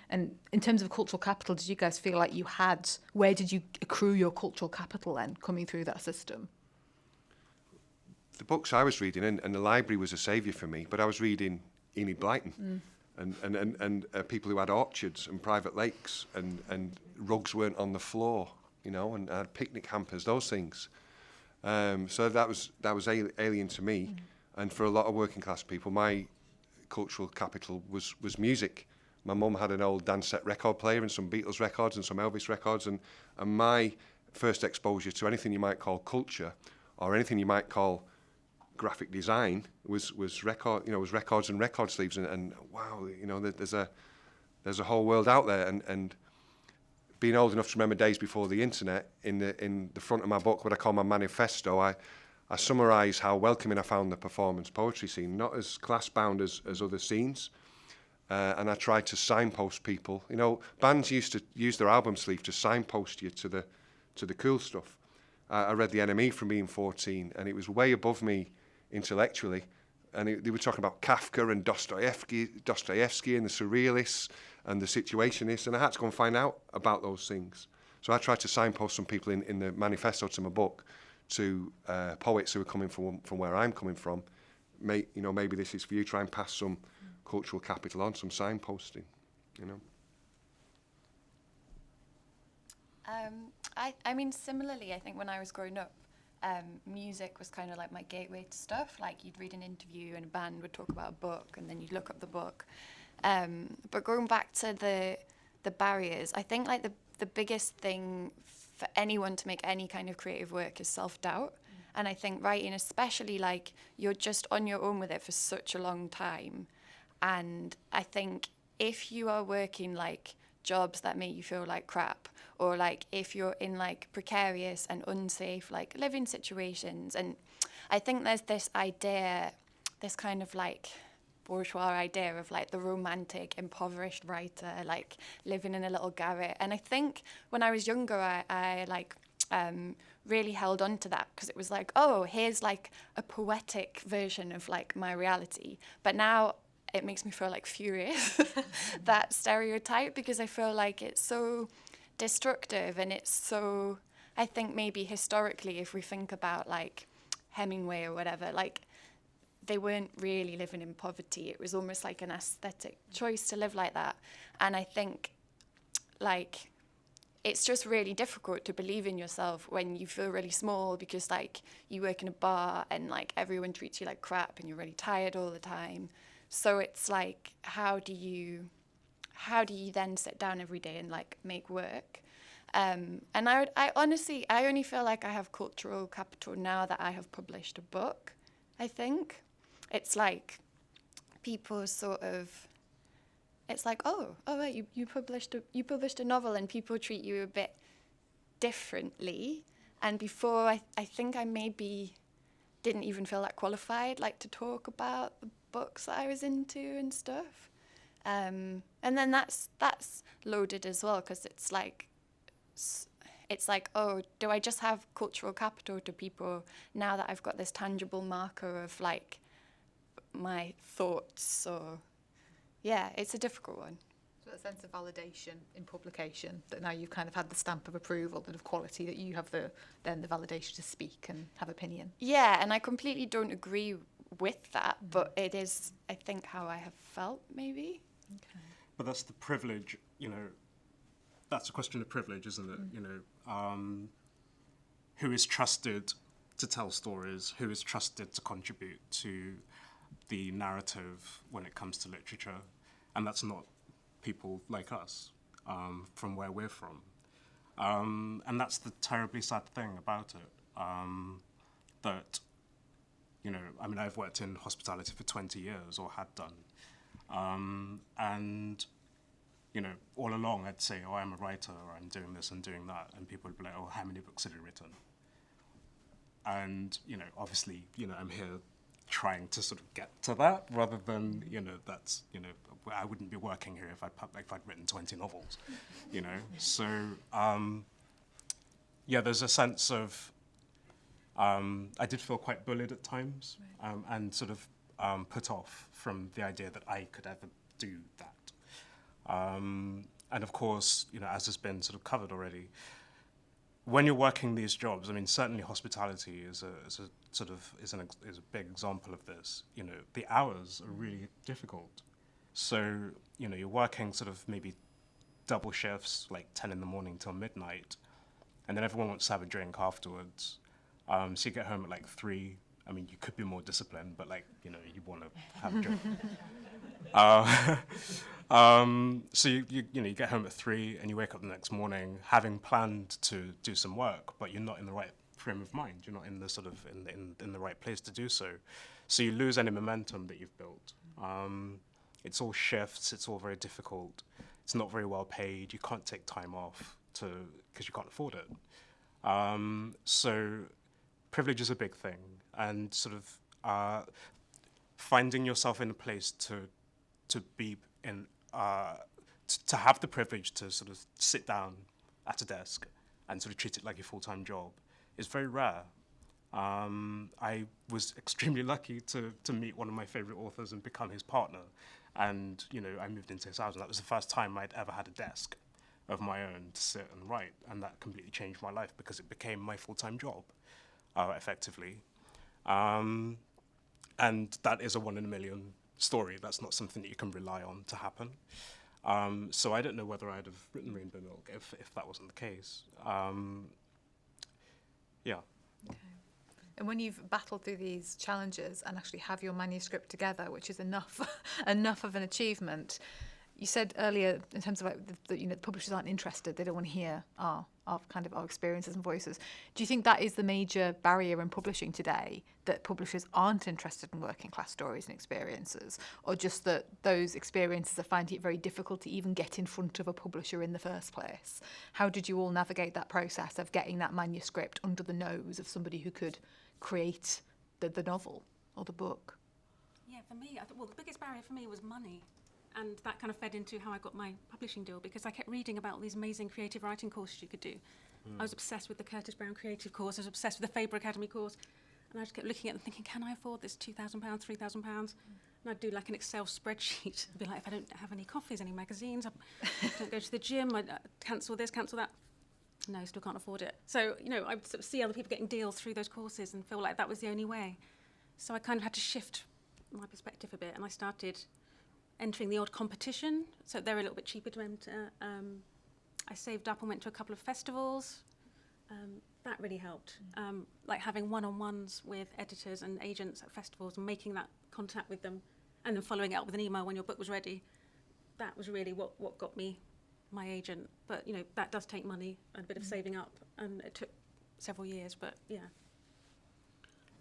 And in terms of cultural capital, did you guys feel like you had, where did you accrue your cultural capital then, coming through that system? The books I was reading, and the library was a saviour for me, but I was reading Enid Blyton and people who had orchards and private lakes and rugs weren't on the floor, you know, and had picnic hampers, those things. So that was alien to me. And for a lot of working class people, my cultural capital was music. My mum had an old dance set record player and some Beatles records and some Elvis records, and my first exposure to anything you might call culture or anything you might call graphic design was records and record sleeves, and wow, you know, there's a whole world out there. And being old enough to remember days before the internet, in the front of my book, what I call my manifesto, I summarise how welcoming I found the performance poetry scene, not as class bound as other scenes. And I tried to signpost people. You know, bands used to use their album sleeve to signpost you to the cool stuff. I read The Enemy from being 14, and it was way above me intellectually, and they were talking about Kafka and Dostoevsky and the surrealists and the situationists, and I had to go and find out about those things. So I tried to signpost some people in the manifesto to my book to poets who are coming from where I'm coming from. Maybe this is for you. Try and pass some cultural capital on, some signposting, you know. I mean, similarly, I think when I was growing up, music was kind of like my gateway to stuff. Like, you'd read an interview and a band would talk about a book, and then you'd look up the book. But going back to the barriers, I think like the biggest thing for anyone to make any kind of creative work is self-doubt. And I think writing, especially, like, you're just on your own with it for such a long time. And I think if you are working like jobs that make you feel like crap, or like if you're in like precarious and unsafe like living situations, and I think there's this idea, this kind of like bourgeois idea of like the romantic impoverished writer, like living in a little garret. And I think when I was younger, I really held on to that, because it was like, oh, here's like a poetic version of like my reality. But now it makes me feel like furious, that stereotype, because I feel like it's so destructive, and it's so, I think maybe historically, if we think about like Hemingway or whatever, like they weren't really living in poverty. It was almost like an aesthetic choice to live like that. And I think like it's just really difficult to believe in yourself when you feel really small, because like you work in a bar and like everyone treats you like crap and you're really tired all the time. So it's like, how do you then sit down every day and like make work? And I honestly only feel like I have cultural capital now that I have published a book. I think it's like people sort of, it's like, oh wait, you published a novel, and people treat you a bit differently. And before, I think I maybe didn't even feel that qualified, like to talk about the books that I was into and stuff. And then that's loaded as well, because it's like, oh, do I just have cultural capital to people now that I've got this tangible marker of like my thoughts? Or yeah, it's a difficult one. So that sense of validation in publication, that now you've kind of had the stamp of approval and of quality, that you have the validation to speak and have opinion. Yeah, and I completely don't agree with that, but it is, I think, how I have felt, maybe. Okay. But that's the privilege, that's a question of privilege, isn't it? Who is trusted to tell stories, who is trusted to contribute to the narrative when it comes to literature, and that's not people like us, from where we're from. And that's the terribly sad thing about it, that, I've worked in hospitality for 20 years, or had done, and, all along I'd say, oh, I'm a writer, or I'm doing this and doing that, and people would be like, oh, how many books have you written? And, obviously, I'm here trying to sort of get to that, rather than, that's, I wouldn't be working here if I'd written 20 novels, So, there's a sense of, I did feel quite bullied at times, and sort of put off from the idea that I could ever do that. And of course, as has been sort of covered already, when you're working these jobs, certainly hospitality is a big example of this. The hours are really difficult. So, you're working sort of maybe double shifts, like 10 in the morning till midnight, and then everyone wants to have a drink afterwards. So you get home at like 3. You could be more disciplined, but you want to have a drink. So you get home at 3 and you wake up the next morning having planned to do some work, but you're not in the right frame of mind. You're not in the sort of in the right place to do so. So you lose any momentum that you've built. It's all shifts. It's all very difficult. It's not very well paid. You can't take time off because you can't afford it. So privilege is a big thing, and sort of finding yourself in a place to be in, to have the privilege to sort of sit down at a desk and sort of treat it like your full-time job is very rare. I was extremely lucky to meet one of my favorite authors and become his partner. And, I moved into his house, and that was the first time I'd ever had a desk of my own to sit and write. And that completely changed my life because it became my full-time job, effectively. And that is a 1 in a million story. That's not something that you can rely on to happen. So I don't know whether I'd have written Rainbow Milk if that wasn't the case. Yeah. Okay. And when you've battled through these challenges and actually have your manuscript together, which is enough of an achievement, you said earlier in terms of the publishers aren't interested, they don't want to hear our experiences and voices. Do you think that is the major barrier in publishing today, that publishers aren't interested in working class stories and experiences, or just that those experiences are finding it very difficult to even get in front of a publisher in the first place? How did you all navigate that process of getting that manuscript under the nose of somebody who could create the novel or the book? Yeah, for me, the biggest barrier for me was money. And that kind of fed into how I got my publishing deal, because I kept reading about all these amazing creative writing courses you could do. I was obsessed with the Curtis Brown Creative course. I was obsessed with the Faber Academy course. And I just kept looking at them thinking, can I afford this £2,000, £3,000? And I'd do like an Excel spreadsheet. I'd be like, if I don't have any coffees, any magazines, I don't go to the gym, I'd cancel this, cancel that. No, still can't afford it. So, I'd sort of see other people getting deals through those courses and feel like that was the only way. So I kind of had to shift my perspective a bit, and I started entering the odd competition, so they're a little bit cheaper to enter. I saved up and went to a couple of festivals. That really helped. Like having one-on-ones with editors and agents at festivals and making that contact with them, and then following it up with an email when your book was ready. That was really what got me my agent. But, that does take money and a bit of saving up, and it took several years, but yeah.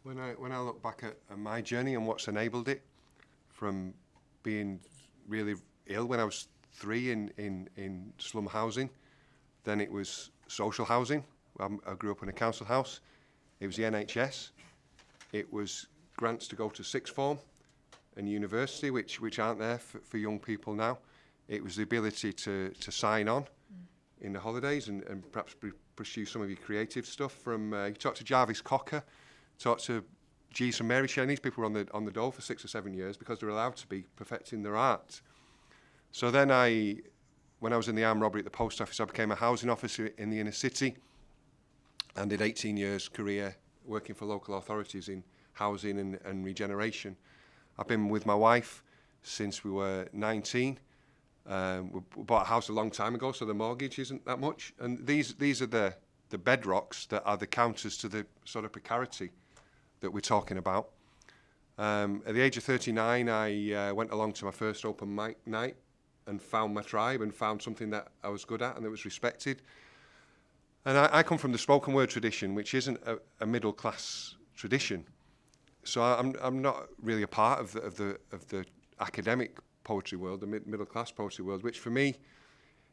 When I look back at my journey and what's enabled it, from being really ill when I was 3 in slum housing, then it was social housing. I grew up in a council house. It was the NHS. It was grants to go to sixth form and university, which aren't there for young people now. It was the ability to sign on in the holidays and perhaps pursue some of your creative stuff. From you talk to Jarvis Cocker, talk to Jeeves and Mary Shelley. These people were on the dole for 6 or 7 years because they're allowed to be perfecting their art. So then I when I was in the armed robbery at the post office, I became a housing officer in the inner city and did 18 years career working for local authorities in housing and regeneration. I've been with my wife since we were 19. We bought a house a long time ago, so the mortgage isn't that much. And these are the bedrocks that are the counters to the sort of precarity that we're talking about. At the age of 39, I went along to my first open mic night and found my tribe and found something that I was good at and that was respected. And I come from the spoken word tradition, which isn't a middle class tradition. So I'm not really a part of the academic poetry world, the middle class poetry world, which for me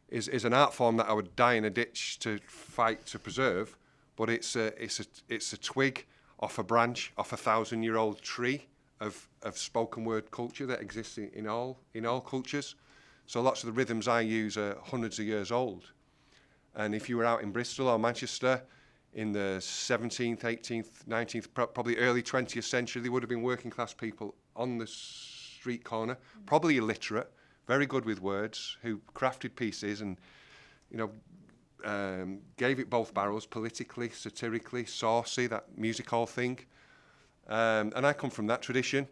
is an art form that I would die in a ditch to fight to preserve. But it's a twig off a branch off a 1,000-year-old tree of spoken word culture that exists in all cultures. So lots of the rhythms I use are hundreds of years old. And if you were out in Bristol or Manchester in the 17th, 18th, 19th, probably early 20th century, there would have been working class people on the street corner, probably illiterate, very good with words, who crafted pieces and, gave it both barrels, politically, satirically, saucy, that music hall thing. And I come from that tradition.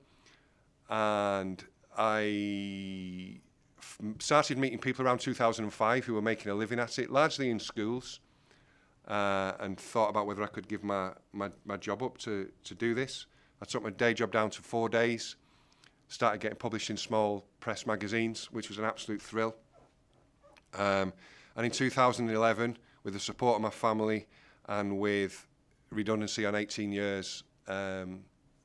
And I started meeting people around 2005 who were making a living at it, largely in schools, and thought about whether I could give my job up to do this. I took my day job down to 4 days, started getting published in small press magazines, which was an absolute thrill. And in 2011, with the support of my family and with redundancy on 18 years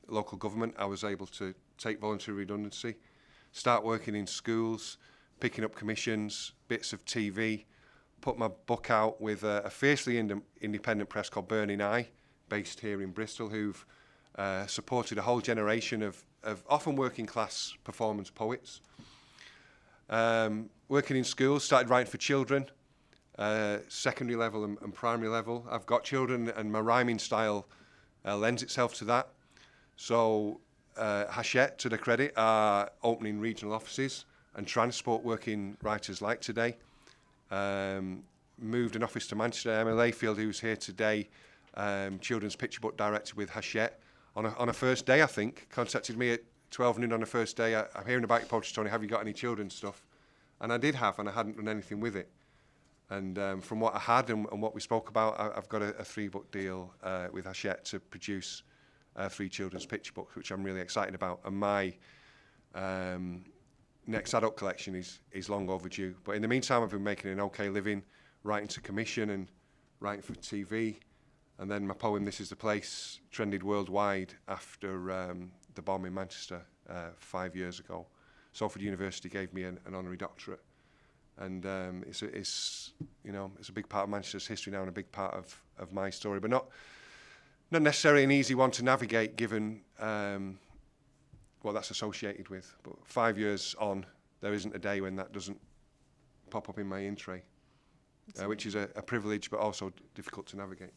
local government, I was able to take voluntary redundancy, start working in schools, picking up commissions, bits of TV, put my book out with a fiercely independent press called Burning Eye, based here in Bristol, who've supported a whole generation of often working class performance poets. Working in schools, started writing for children, secondary level and primary level. I've got children and my rhyming style lends itself to that. So Hachette, to the credit, are opening regional offices and transport working writers like today. Moved an office to Manchester. Emma Layfield, who's here today, children's picture book director with Hachette, on a first day, I think, contacted me at 12 noon on the first day. I'm hearing about your poetry, Tony. Have you got any children's stuff? And I did have, and I hadn't done anything with it. And from what I had and what we spoke about, I've got a 3-book deal with Hachette to produce 3 children's picture books, which I'm really excited about. And my next adult collection is long overdue. But in the meantime, I've been making an okay living, writing to commission and writing for TV. And then my poem, This Is the Place, trended worldwide after the bomb in Manchester 5 years ago. Salford University gave me an honorary doctorate. And it's a big part of Manchester's history now and a big part of my story, but not necessarily an easy one to navigate given what that's associated with. But 5 years on, there isn't a day when that doesn't pop up in my in tray, which is a privilege but also difficult to navigate.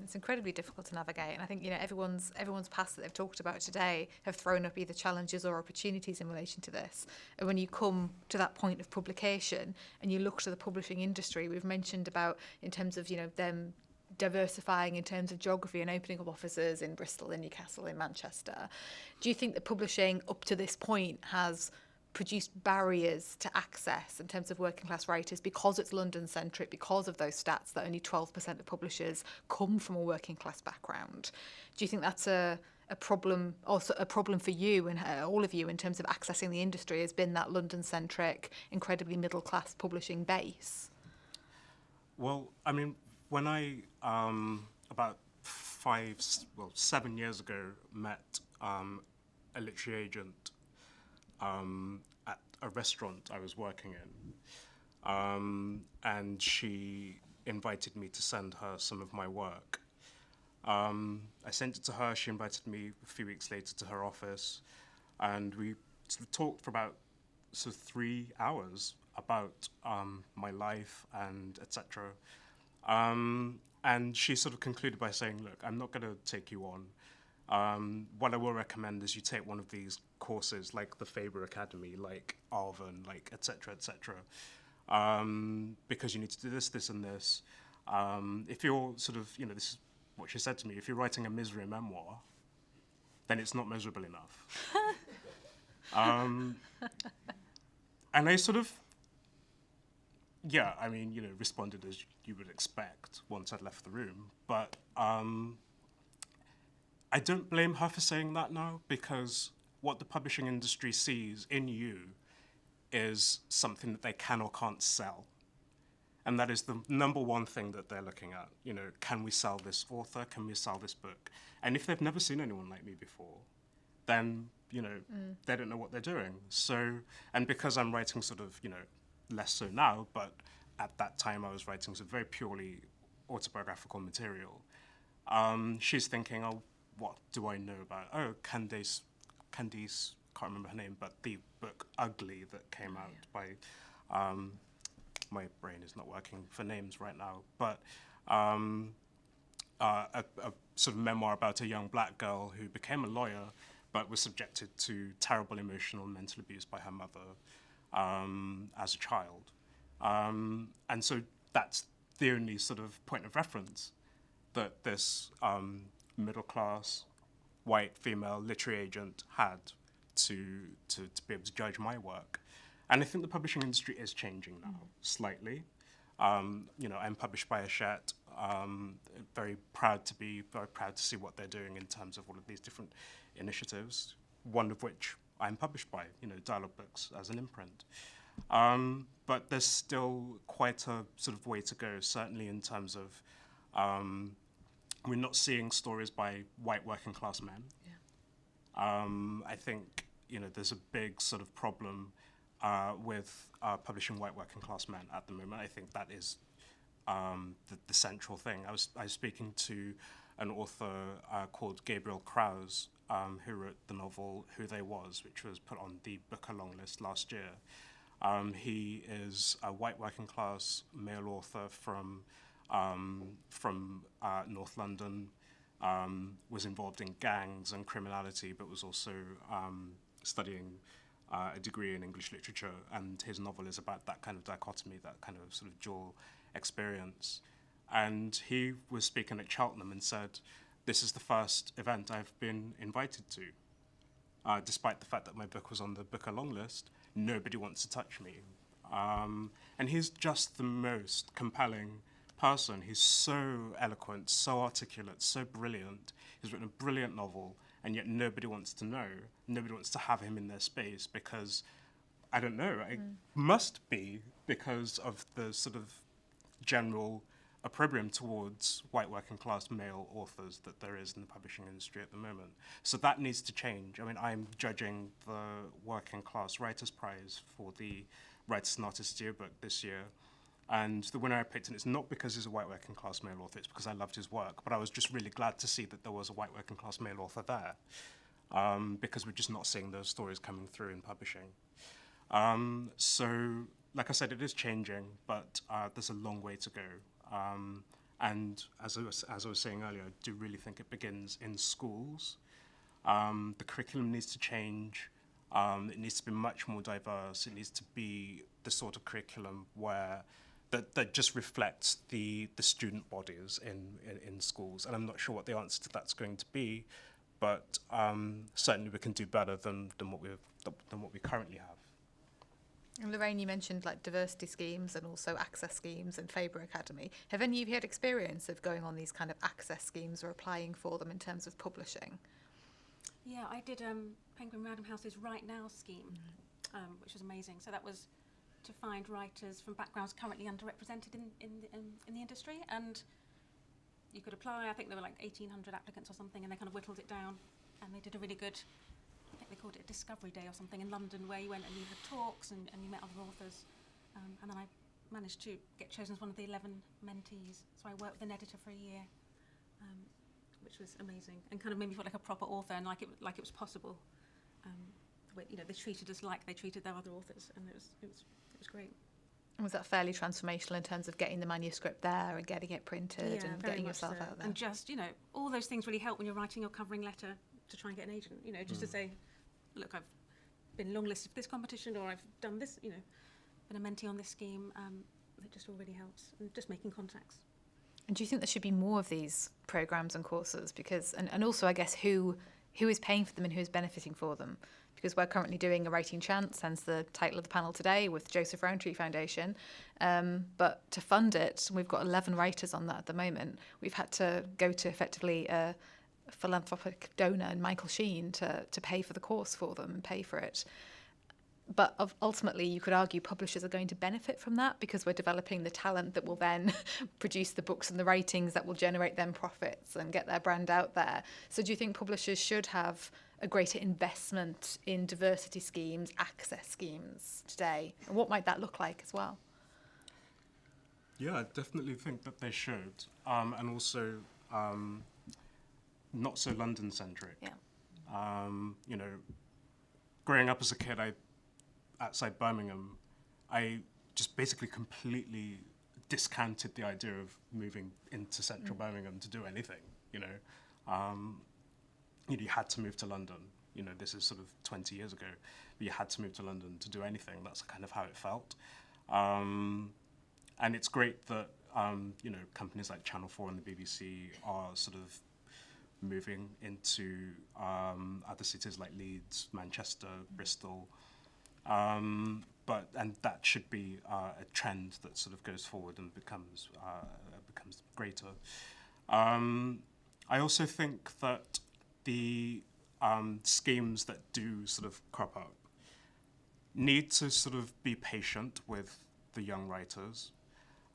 It's incredibly difficult to navigate, and I think everyone's past that they've talked about today have thrown up either challenges or opportunities in relation to this. And when you come to that point of publication and you look to the publishing industry, we've mentioned about in terms of them diversifying in terms of geography and opening up offices in Bristol, in Newcastle, in Manchester. Do you think that publishing up to this point has produced barriers to access in terms of working class writers because it's London centric, because of those stats that only 12% of publishers come from a working class background? Do you think that's a problem, also a problem for you and all of you in terms of accessing the industry, has been that London centric, incredibly middle class publishing base? Well, I mean, when I about 7 years ago met a literary agent at a restaurant I was working in, and she invited me to send her some of my work. I sent it to her, she invited me a few weeks later to her office, and we sort of talked for about 3 hours about my life and etc. And she sort of concluded by saying, look, I'm not going to take you on. What I will recommend is you take one of these courses like the Faber Academy, like Arvin, like etc., etc. because you need to do this, this, and this. If you're sort of, this is what she said to me, if you're writing a misery memoir, then it's not miserable enough. And I sort of, responded as you would expect once I'd left the room. But I don't blame her for saying that now, because what the publishing industry sees in you is something that they can or can't sell. And that is the number one thing that they're looking at. Can we sell this author? Can we sell this book? And if they've never seen anyone like me before, then, they don't know what they're doing. So, and because I'm writing sort of, less so now, but at that time I was writing some very purely autobiographical material, she's thinking, oh, what do I know about? Oh, Candice, can't remember her name, but the book Ugly that came out by, my brain is not working for names right now, but a sort of memoir about a young black girl who became a lawyer but was subjected to terrible emotional and mental abuse by her mother as a child. And so that's the only sort of point of reference that this middle-class, white, female literary agent had to be able to judge my work. And I think the publishing industry is changing now, slightly. I'm published by Hachette. Very proud to see what they're doing in terms of all of these different initiatives, one of which I'm published by, Dialogue Books as an imprint. But there's still quite a sort of way to go, certainly in terms of we're not seeing stories by white working class men. Yeah. I think, there's a big sort of problem with publishing white working class men at the moment. I think that is the central thing. I was speaking to an author called Gabriel Krause, who wrote the novel Who They Was, which was put on the Booker long list last year. He is a white working class male author from North London, was involved in gangs and criminality, but was also studying a degree in English literature, and his novel is about that kind of dichotomy, that kind of sort of dual experience. And he was speaking at Cheltenham and said, this is the first event I've been invited to. Despite the fact that my book was on the Booker long list, nobody wants to touch me. And he's just the most compelling person. He's so eloquent, so articulate, so brilliant. He's written a brilliant novel, and yet nobody wants to know. Nobody wants to have him in their space because, I don't know, it must be because of the sort of general opprobrium towards white working class male authors that there is in the publishing industry at the moment. So that needs to change. I mean, I'm judging the Working Class Writers Prize for the Writers and Artists Yearbook this year. And the winner I picked, and it's not because he's a white working class male author, it's because I loved his work, but I was just really glad to see that there was a white working class male author there, because we're just not seeing those stories coming through in publishing. So, like I said, it is changing, but there's a long way to go. And as I was saying earlier, I do really think it begins in schools. The curriculum needs to change. It needs to be much more diverse. It needs to be the sort of curriculum where that just reflects the student bodies in schools. And I'm not sure what the answer to that's going to be, but certainly we can do better than what we currently have. And Lorraine, you mentioned like diversity schemes and also access schemes and Faber Academy. Have any of you had experience of going on these kind of access schemes or applying for them in terms of publishing? Yeah, I did Penguin Random House's Right Now scheme, which was amazing. So that was to find writers from backgrounds currently underrepresented in the industry, and you could apply. I think there were like 1,800 applicants or something, and they kind of whittled it down, and they did a really good, I think they called it a Discovery Day or something in London, where you went and you had talks and you met other authors, and then I managed to get chosen as one of the 11 mentees. So I worked with an editor for a year, which was amazing, and kind of made me feel like a proper author and like it was possible. They treated us like they treated their other authors, and it was great. Was that fairly transformational in terms of getting the manuscript there and getting it printed and getting yourself out there? And just, all those things really help when you're writing your covering letter to try and get an agent, just to say, look, I've been longlisted for this competition, or I've done this, been a mentee on this scheme. It just all really helps, and just making contacts. And do you think there should be more of these programs and courses? Because, and also, I guess, who is paying for them and who is benefiting for them? Because we're currently doing a Writing Chance, hence the title of the panel today, with Joseph Rowntree Foundation. But to fund it, we've got 11 writers on that at the moment. We've had to go to effectively a philanthropic donor in Michael Sheen to pay for the course for them and pay for it. But ultimately, you could argue publishers are going to benefit from that because we're developing the talent that will then produce the books and the writings that will generate them profits and get their brand out there. So do you think publishers should have a greater investment in diversity schemes, access schemes today? And what might that look like as well? Yeah, I definitely think that they should. And also not so London-centric. Yeah. You know, growing up as a kid, outside Birmingham, I just basically completely discounted the idea of moving into central Birmingham to do anything, you know. You had to move to London. You know, this is sort of 20 years ago. But you had to move to London to do anything. That's kind of how it felt. And it's great that, you know, companies like Channel 4 and the BBC are sort of moving into other cities like Leeds, Manchester, Bristol. And that should be a trend that sort of goes forward and becomes greater. I also think that the schemes that do sort of crop up need to sort of be patient with the young writers.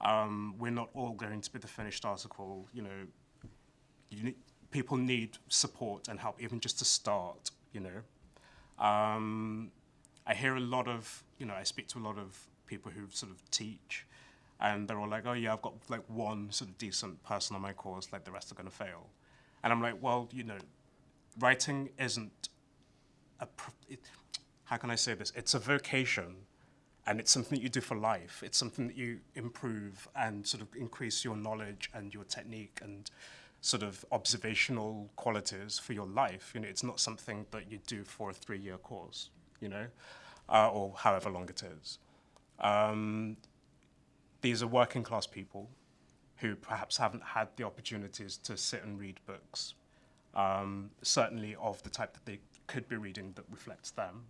We're not all going to be the finished article. You know, people need support and help, even just to start. You know. I hear a lot of, you know, I speak to a lot of people who sort of teach, and they're all like, oh yeah, I've got like one sort of decent person on my course, like the rest are going to fail. And I'm like, well, you know, writing isn't how can I say this? It's a vocation, and it's something that you do for life. It's something that you improve and sort of increase your knowledge and your technique and sort of observational qualities for your life. You know, it's not something that you do for a 3-year course. You know, or however long it is. These are working class people who perhaps haven't had the opportunities to sit and read books, certainly of the type that they could be reading that reflects them.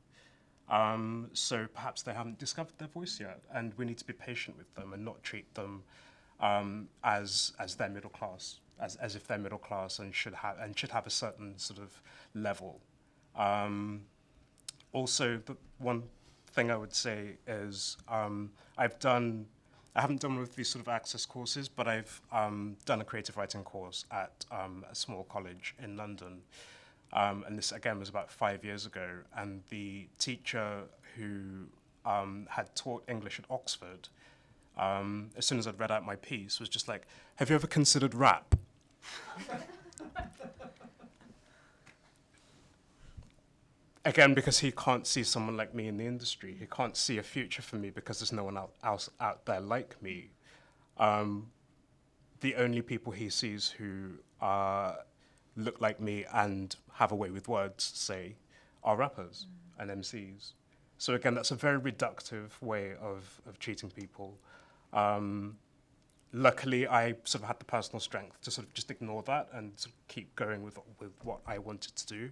So perhaps they haven't discovered their voice yet, and we need to be patient with them and not treat them as they're middle class, as if they're middle class and should have a certain sort of level. Also, the one thing I would say is I haven't done one of these sort of access courses, but I've done a creative writing course at a small college in London. And this, again, was about 5 years ago. And the teacher who had taught English at Oxford, as soon as I'd read out my piece, was just like, have you ever considered rap? Again, because he can't see someone like me in the industry. He can't see a future for me because there's no one else out there like me. The only people he sees who look like me and have a way with words, say, are rappers and MCs. So again, that's a very reductive way of treating people. Luckily, I sort of had the personal strength to sort of just ignore that and sort of keep going with what I wanted to do.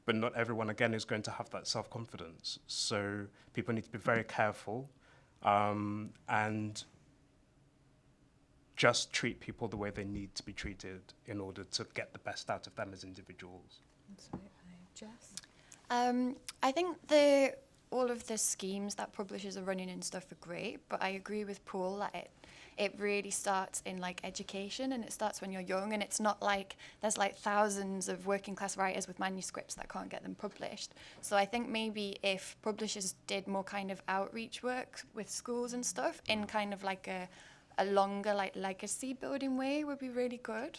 But not everyone, again, is going to have that self-confidence. So people need to be very careful and just treat people the way they need to be treated in order to get the best out of them as individuals. Absolutely. Jess? I think all of the schemes that publishers are running and stuff are great, but I agree with Paul that it really starts in like education, and it starts when you're young, and it's not like there's like thousands of working class writers with manuscripts that can't get them published. So I think maybe if publishers did more kind of outreach work with schools and stuff in kind of like a longer like legacy building way would be really good.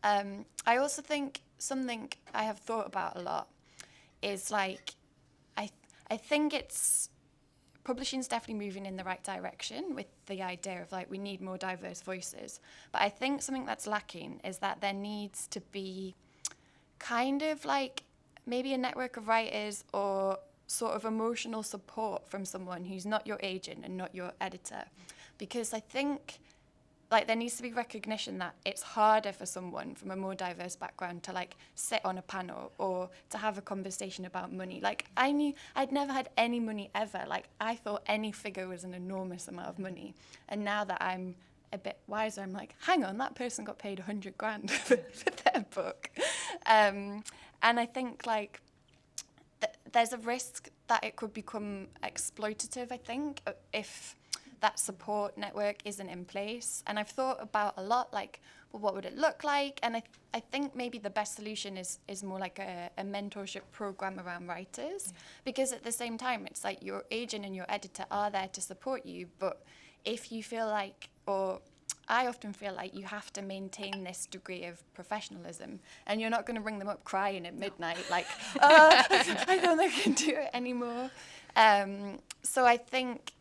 I also think something I have thought about a lot is like I think publishing's definitely moving in the right direction with the idea of like we need more diverse voices. But I think something that's lacking is that there needs to be kind of like maybe a network of writers or sort of emotional support from someone who's not your agent and not your editor. Because I think like there needs to be recognition that it's harder for someone from a more diverse background to like sit on a panel or to have a conversation about money. Like I knew I'd never had any money ever. Like I thought any figure was an enormous amount of money. And now that I'm a bit wiser, I'm like, hang on, that person got paid 100 grand for their book. And I think like there's a risk that it could become exploitative, I think, if that support network isn't in place. And I've thought about a lot, like, well, what would it look like? And I think maybe the best solution is more like a mentorship program around writers, because at the same time, it's like your agent and your editor are there to support you. But if you feel like, or I often feel like you have to maintain this degree of professionalism, and you're not going to ring them up crying at midnight, like, I don't think I can do it anymore. So I think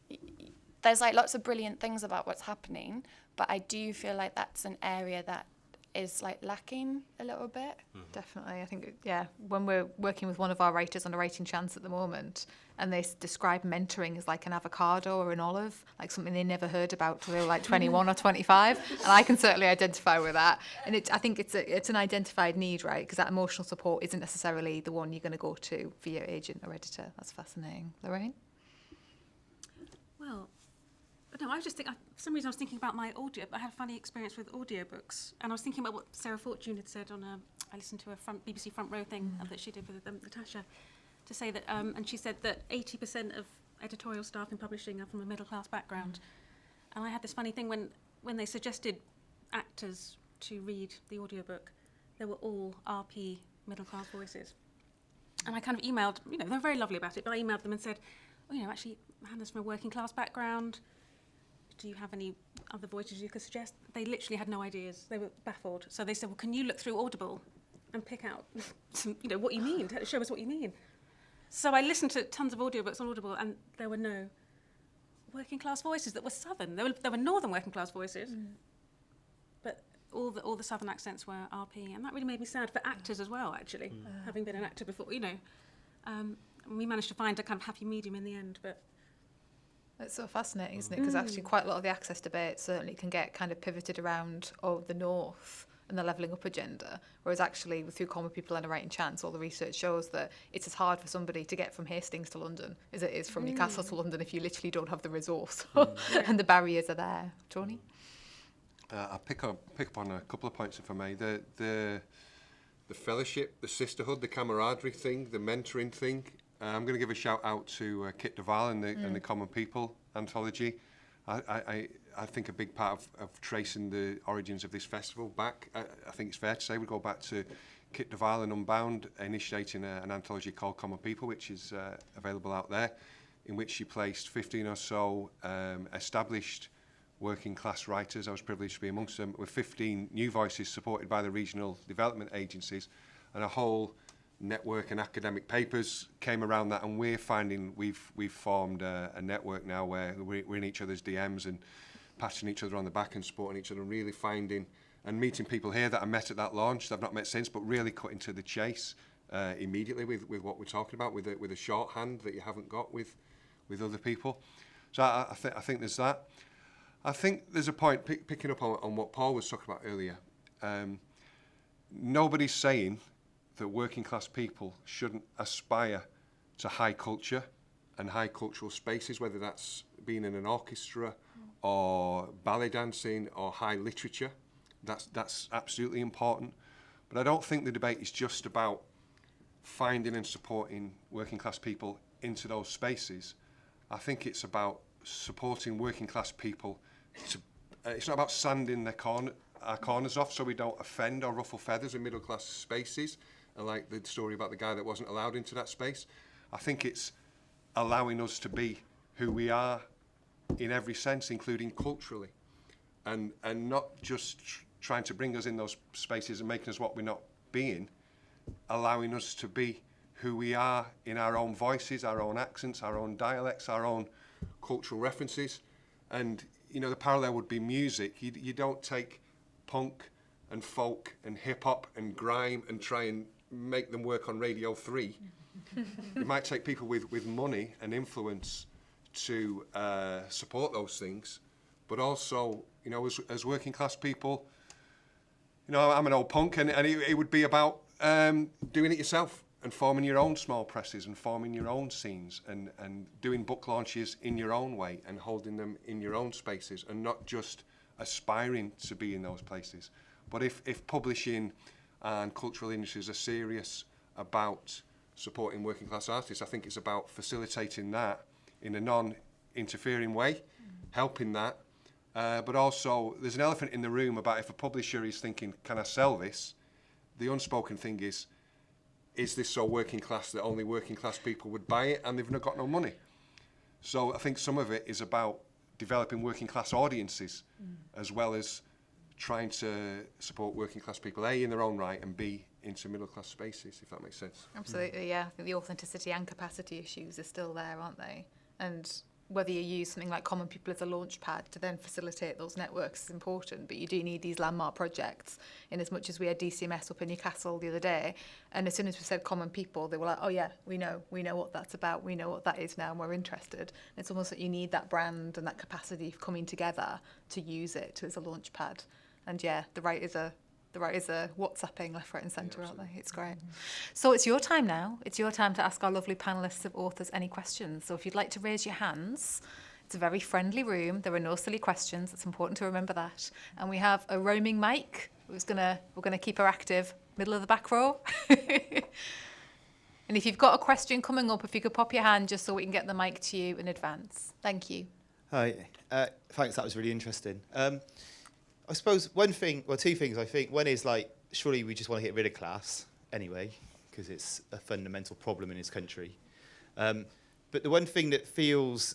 there's like lots of brilliant things about what's happening, but I do feel like that's an area that is like lacking a little bit. Definitely. I think, yeah, when we're working with one of our writers on a writing chance at the moment, and they describe mentoring as like an avocado or an olive, like something they never heard about till they were like 21 or 25. And I can certainly identify with that. And I think it's an identified need, right? Because that emotional support isn't necessarily the one you're going to go to for your agent or editor. That's fascinating. Lorraine? Well, no, I was just thinking, for some reason I was thinking about my audio. I had a funny experience with audiobooks, and I was thinking about what Sarah Fortune had said on I listened to a BBC Front Row thing that she did with Natasha, to say that, and she said that 80% of editorial staff in publishing are from a middle-class background. And I had this funny thing when they suggested actors to read the audiobook, they were all RP middle-class voices. And I kind of emailed, they're very lovely about it, but I emailed them and said, actually, Hannah's from a working-class background. Do you have any other voices you could suggest? They literally had no ideas. They were baffled. So they said, well, can you look through Audible and pick out some, what you mean? Show us what you mean. So I listened to tons of audiobooks on Audible, and there were no working class voices that were Southern. There were Northern working class voices, but all the Southern accents were RP, and that really made me sad for actors as well. Actually, having been an actor before, we managed to find a kind of happy medium in the end, but. It's so fascinating, isn't it? Because actually quite a lot of the access debate certainly can get kind of pivoted around, the North and the levelling up agenda, whereas actually through Common People and a Writing Chance, all the research shows that it's as hard for somebody to get from Hastings to London as it is from Newcastle to London if you literally don't have the resource and the barriers are there. Tony? I'll pick up on a couple of points if I may. The fellowship, the sisterhood, the camaraderie thing, the mentoring thing. I'm going to give a shout out to Kit Duval and the Common People anthology. I think a big part of tracing the origins of this festival back, I think it's fair to say we go back to Kit Duval and Unbound initiating an anthology called Common People, which is available out there, in which she placed 15 or so established working class writers. I was privileged to be amongst them, with 15 new voices supported by the regional development agencies, and a whole network and academic papers came around that, and we're finding we've formed a network now where we're in each other's DMs and patching each other on the back and supporting each other, and really finding and meeting people here that I met at that launch that I've not met since, but really cutting to the chase immediately with what we're talking about, with a shorthand that you haven't got with other people. So I think there's that. I think there's a point picking up on what Paul was talking about earlier. Nobody's saying that working class people shouldn't aspire to high culture and high cultural spaces, whether that's being in an orchestra or ballet dancing or high literature. That's absolutely important. But I don't think the debate is just about finding and supporting working class people into those spaces. I think it's about supporting working class people. It's not about sanding our corners off so we don't offend or ruffle feathers in middle class spaces. I like the story about the guy that wasn't allowed into that space. I think it's allowing us to be who we are in every sense, including culturally, and not just trying to bring us in those spaces and making us what we're not being, allowing us to be who we are in our own voices, our own accents, our own dialects, our own cultural references. And, the parallel would be music. You don't take punk and folk and hip-hop and grime and try and make them work on Radio 3 It might take people with money and influence to support those things, but also, you know, as working class people, you know, I'm an old punk, and it would be about doing it yourself and forming your own small presses and forming your own scenes and doing book launches in your own way and holding them in your own spaces and not just aspiring to be in those places. But if publishing and cultural industries are serious about supporting working class artists, I think it's about facilitating that in a non-interfering way, helping that. But also, there's an elephant in the room about if a publisher is thinking, can I sell this? The unspoken thing is this so working class that only working class people would buy it and they've not got no money? So I think some of it is about developing working class audiences as well as trying to support working class people, A, in their own right, and B, into middle class spaces, if that makes sense. Absolutely, yeah. I think the authenticity and capacity issues are still there, aren't they? And whether you use something like Common People as a launch pad to then facilitate those networks is important, but you do need these landmark projects. In as much as we had DCMS up in Newcastle the other day, and as soon as we said Common People, they were like, oh yeah, we know what that's about, we know what that is now, and we're interested. And it's almost like you need that brand and that capacity of coming together to use it as a launch pad. And yeah, the writers are WhatsApping left, right and centre, aren't they? It's great. So it's your time now. It's your time to ask our lovely panellists of authors any questions. So if you'd like to raise your hands, it's a very friendly room. There are no silly questions. It's important to remember that. And we have a roaming mic. We're gonna keep her active, middle of the back row. And if you've got a question coming up, if you could pop your hand just so we can get the mic to you in advance. Thank you. Hi. Thanks, that was really interesting. I suppose two things I think. One is, like, surely we just want to get rid of class anyway, because it's a fundamental problem in this country. But the one thing that feels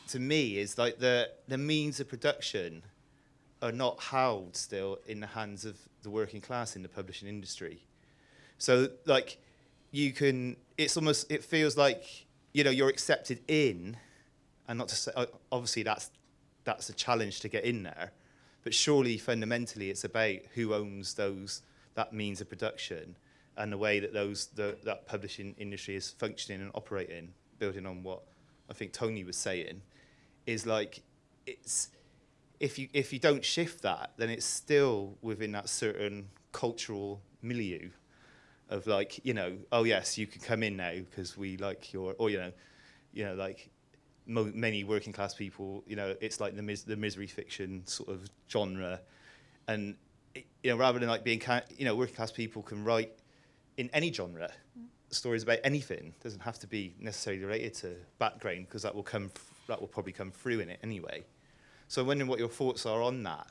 to me is like the means of production are not held still in the hands of the working class in the publishing industry. So, like, it feels like, you know, you're accepted in, and not to say, obviously that's a challenge to get in there, but surely fundamentally it's about who owns that means of production and the way that that publishing industry is functioning and operating, building on what I think Tony was saying, is like, it's if you don't shift that, then it's still within that certain cultural milieu of, like, you know, oh yes, you can come in now because we like or you know like many working class people, you know, it's like the misery fiction sort of genre, and you know, rather than like being, you know, working class people can write in any genre, stories about anything. It doesn't have to be necessarily related to background, because that will probably come through in it anyway. So I'm wondering what your thoughts are on that.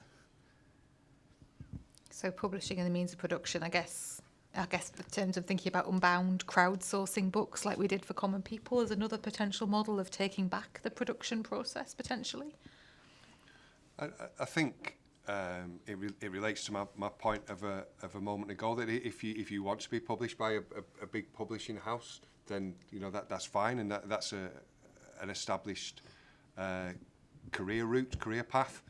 So publishing and the means of production, I guess in terms of thinking about unbound crowdsourcing books like we did for Common People is another potential model of taking back the production process, potentially. I think it relates to my point of a moment ago, that if you want to be published by a big publishing house, then, you know, that's fine, and that's an established career path.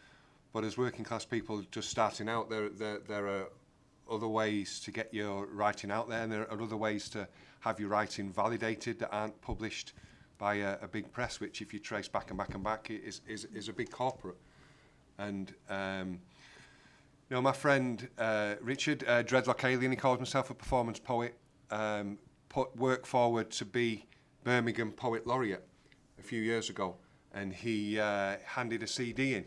But as working class people just starting out, there are other ways to get your writing out there, and there are other ways to have your writing validated that aren't published by a big press, which, if you trace back and back and back, is a big corporate. And you know, my friend Richard Dreadlock Alien, he calls himself a performance poet, put work forward to be Birmingham Poet Laureate a few years ago, and he handed a CD in.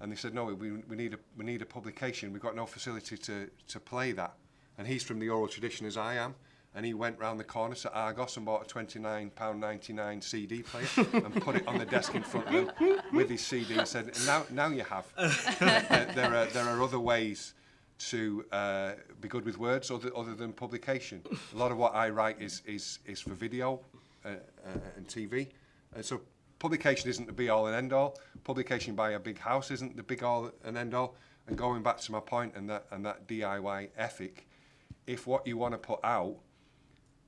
And they said, no, we need a publication. We've got no facility to play that. And he's from the oral tradition, as I am. And he went round the corner to Argos and bought a £29.99 CD player and put it on the desk in front of him with his CD and said, now you have. There are other ways to be good with words other than publication. A lot of what I write is for video and TV. And so publication isn't the be-all and end-all. Publication by a big house isn't the be-all and end-all. And going back to my point and that DIY ethic, if what you want to put out,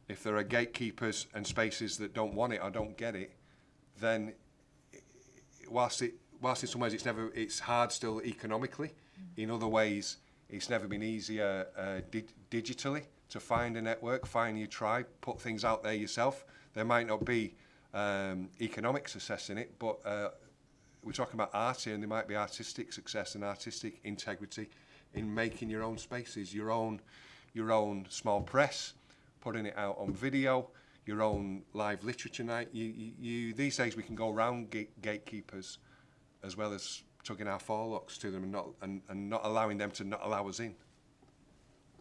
if there are gatekeepers and spaces that don't want it or don't get it, then whilst in some ways it's hard still economically, in other ways it's never been easier digitally to find a network, find your tribe, put things out there yourself. There might not be economic success in it, but we're talking about art here, and there might be artistic success and artistic integrity in making your own spaces, your own small press, putting it out on video, your own live literature night. You these days we can go around gatekeepers as well as tugging our forelocks to them and not allowing them to not allow us in.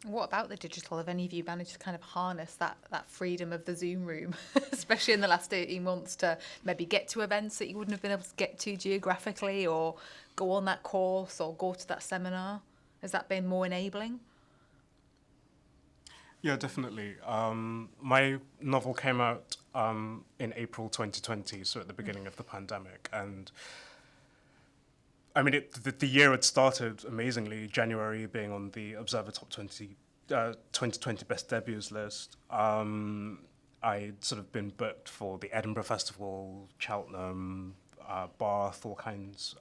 What about the digital? Have any of you managed to kind of harness that freedom of the Zoom room, especially in the last 18 months, to maybe get to events that you wouldn't have been able to get to geographically, or go on that course or go to that seminar? Has that been more enabling? Yeah, definitely. My novel came out in April 2020, so at the beginning of the pandemic. And I mean, the year had started amazingly, January being on the Observer Top 2020 Best Debuts list. I'd sort of been booked for the Edinburgh Festival, Cheltenham, Bath, all kinds.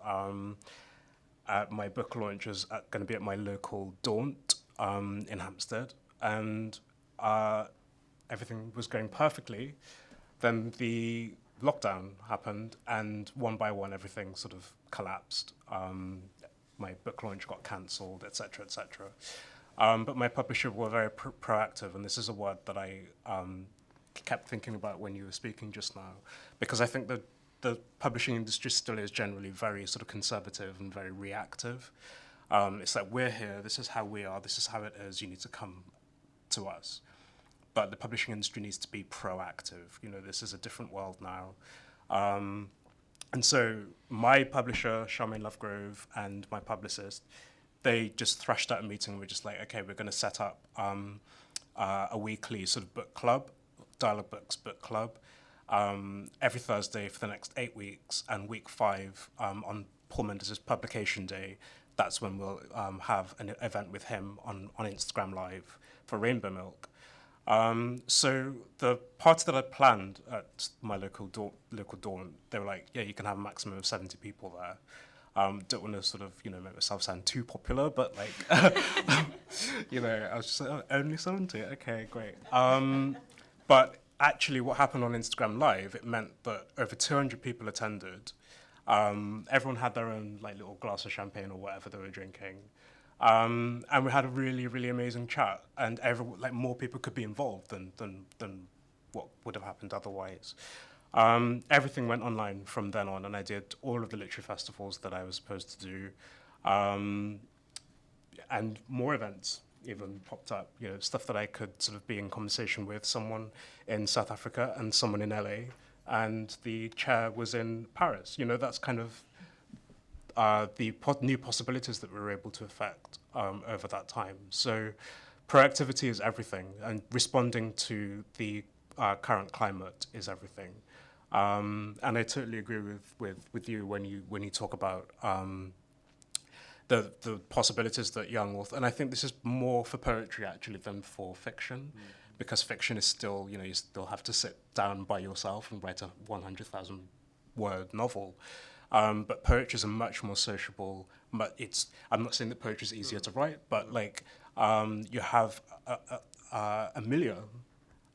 My book launch was going to be at my local Daunt in Hampstead, and everything was going perfectly. Then the lockdown happened, and one by one everything sort of collapsed. My book launch got cancelled, etc., etc. But my publisher were very proactive, and this is a word that I kept thinking about when you were speaking just now, because I think that the publishing industry still is generally very sort of conservative and very reactive. It's like, we're here, this is how we are, this is how it is, you need to come to us. But the publishing industry needs to be proactive. You know, this is a different world now. And so my publisher, Charmaine Lovegrove, and my publicist, they just thrashed out a meeting. We're just like, okay, we're going to set up a weekly sort of book club, Dialogue Books book club, every Thursday for the next 8 weeks. And week 5 on Paul Mendez's publication day, that's when we'll have an event with him on Instagram Live for Rainbow Milk. So the party that I planned at my local Dawn, they were like, yeah, you can have a maximum of 70 people there. Don't want to sort of, make myself sound too popular, but like, I was just like, oh, only 70, okay, great. But actually what happened on Instagram Live, it meant that over 200 people attended. Everyone had their own like little glass of champagne or whatever they were drinking. And we had a really, really amazing chat, and more people could be involved than what would have happened otherwise. Everything went online from then on, and I did all of the literary festivals that I was supposed to do, and more events even popped up. Stuff that I could sort of be in conversation with someone in South Africa and someone in LA, and the chair was in Paris. That's kind of the new possibilities that we were able to affect over that time. So proactivity is everything, and responding to the current climate is everything. And I totally agree with you when you talk about the possibilities that young authors, and I think this is more for poetry actually than for fiction, because fiction is still, you still have to sit down by yourself and write a 100,000 word novel. But poetry is a much more sociable. I'm not saying that poetry is easier to write, but you have a milieu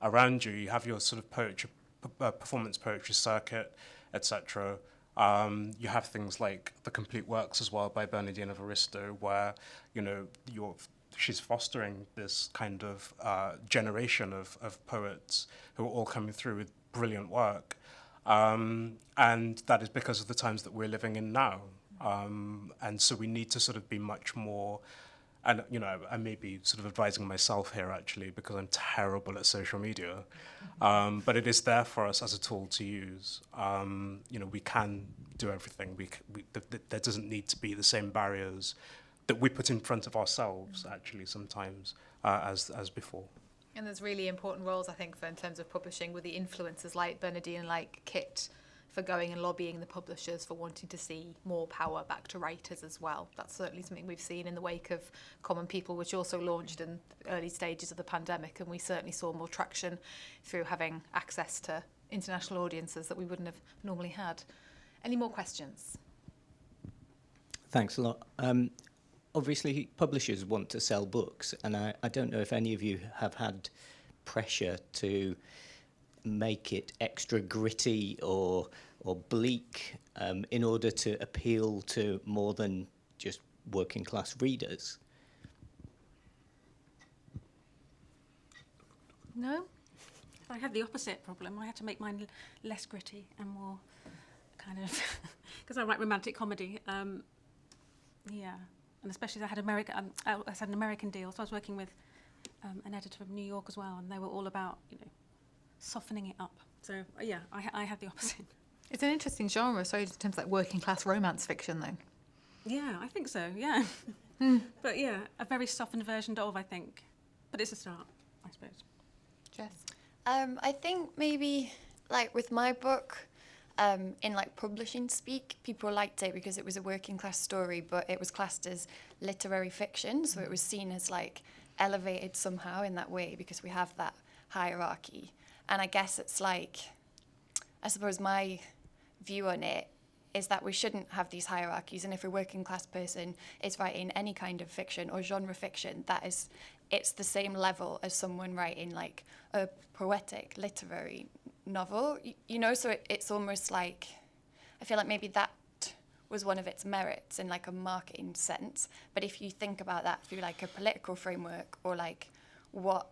around you. You have your sort of poetry, performance poetry circuit, etc. You have things like the complete works as well by Bernardine Evaristo, where she's fostering this kind of generation of poets who are all coming through with brilliant work. And that is because of the times that we're living in now. And so we need to sort of be much more, and I may be sort of advising myself here actually, because I'm terrible at social media, but it is there for us as a tool to use. We can do everything. There doesn't need to be the same barriers that we put in front of ourselves actually sometimes as before. And there's really important roles, I think, in terms of publishing, with the influencers like Bernardine and like Kit, for going and lobbying the publishers for wanting to see more power back to writers as well. That's certainly something we've seen in the wake of Common People, which also launched in the early stages of the pandemic, and we certainly saw more traction through having access to international audiences that we wouldn't have normally had. Any more questions? Thanks a lot. obviously publishers want to sell books, and I don't know if any of you have had pressure to make it extra gritty or bleak in order to appeal to more than just working class readers. No? I had the opposite problem. I had to make mine less gritty and more kind of, because I write romantic comedy. Yeah, and especially as I had an American deal, so I was working with an editor from New York as well, and they were all about, softening it up. So yeah, I had the opposite. It's an interesting genre, so in terms of like working class romance fiction, though. Yeah, I think so. Yeah, but yeah, a very softened version of, I think, but it's a start, I suppose. Jess? I think maybe, like, with my book, in, like, publishing speak, people liked it because it was a working class story, but it was classed as literary fiction, so it was seen as, like, elevated somehow in that way because we have that hierarchy. And I guess it's like, I suppose my view on it is that we shouldn't have these hierarchies, and if a working class person is writing any kind of fiction or genre fiction, it's the same level as someone writing like a poetic literary novel, so it's almost like, I feel like maybe that was one of its merits in like a marketing sense, but if you think about that through like a political framework or like what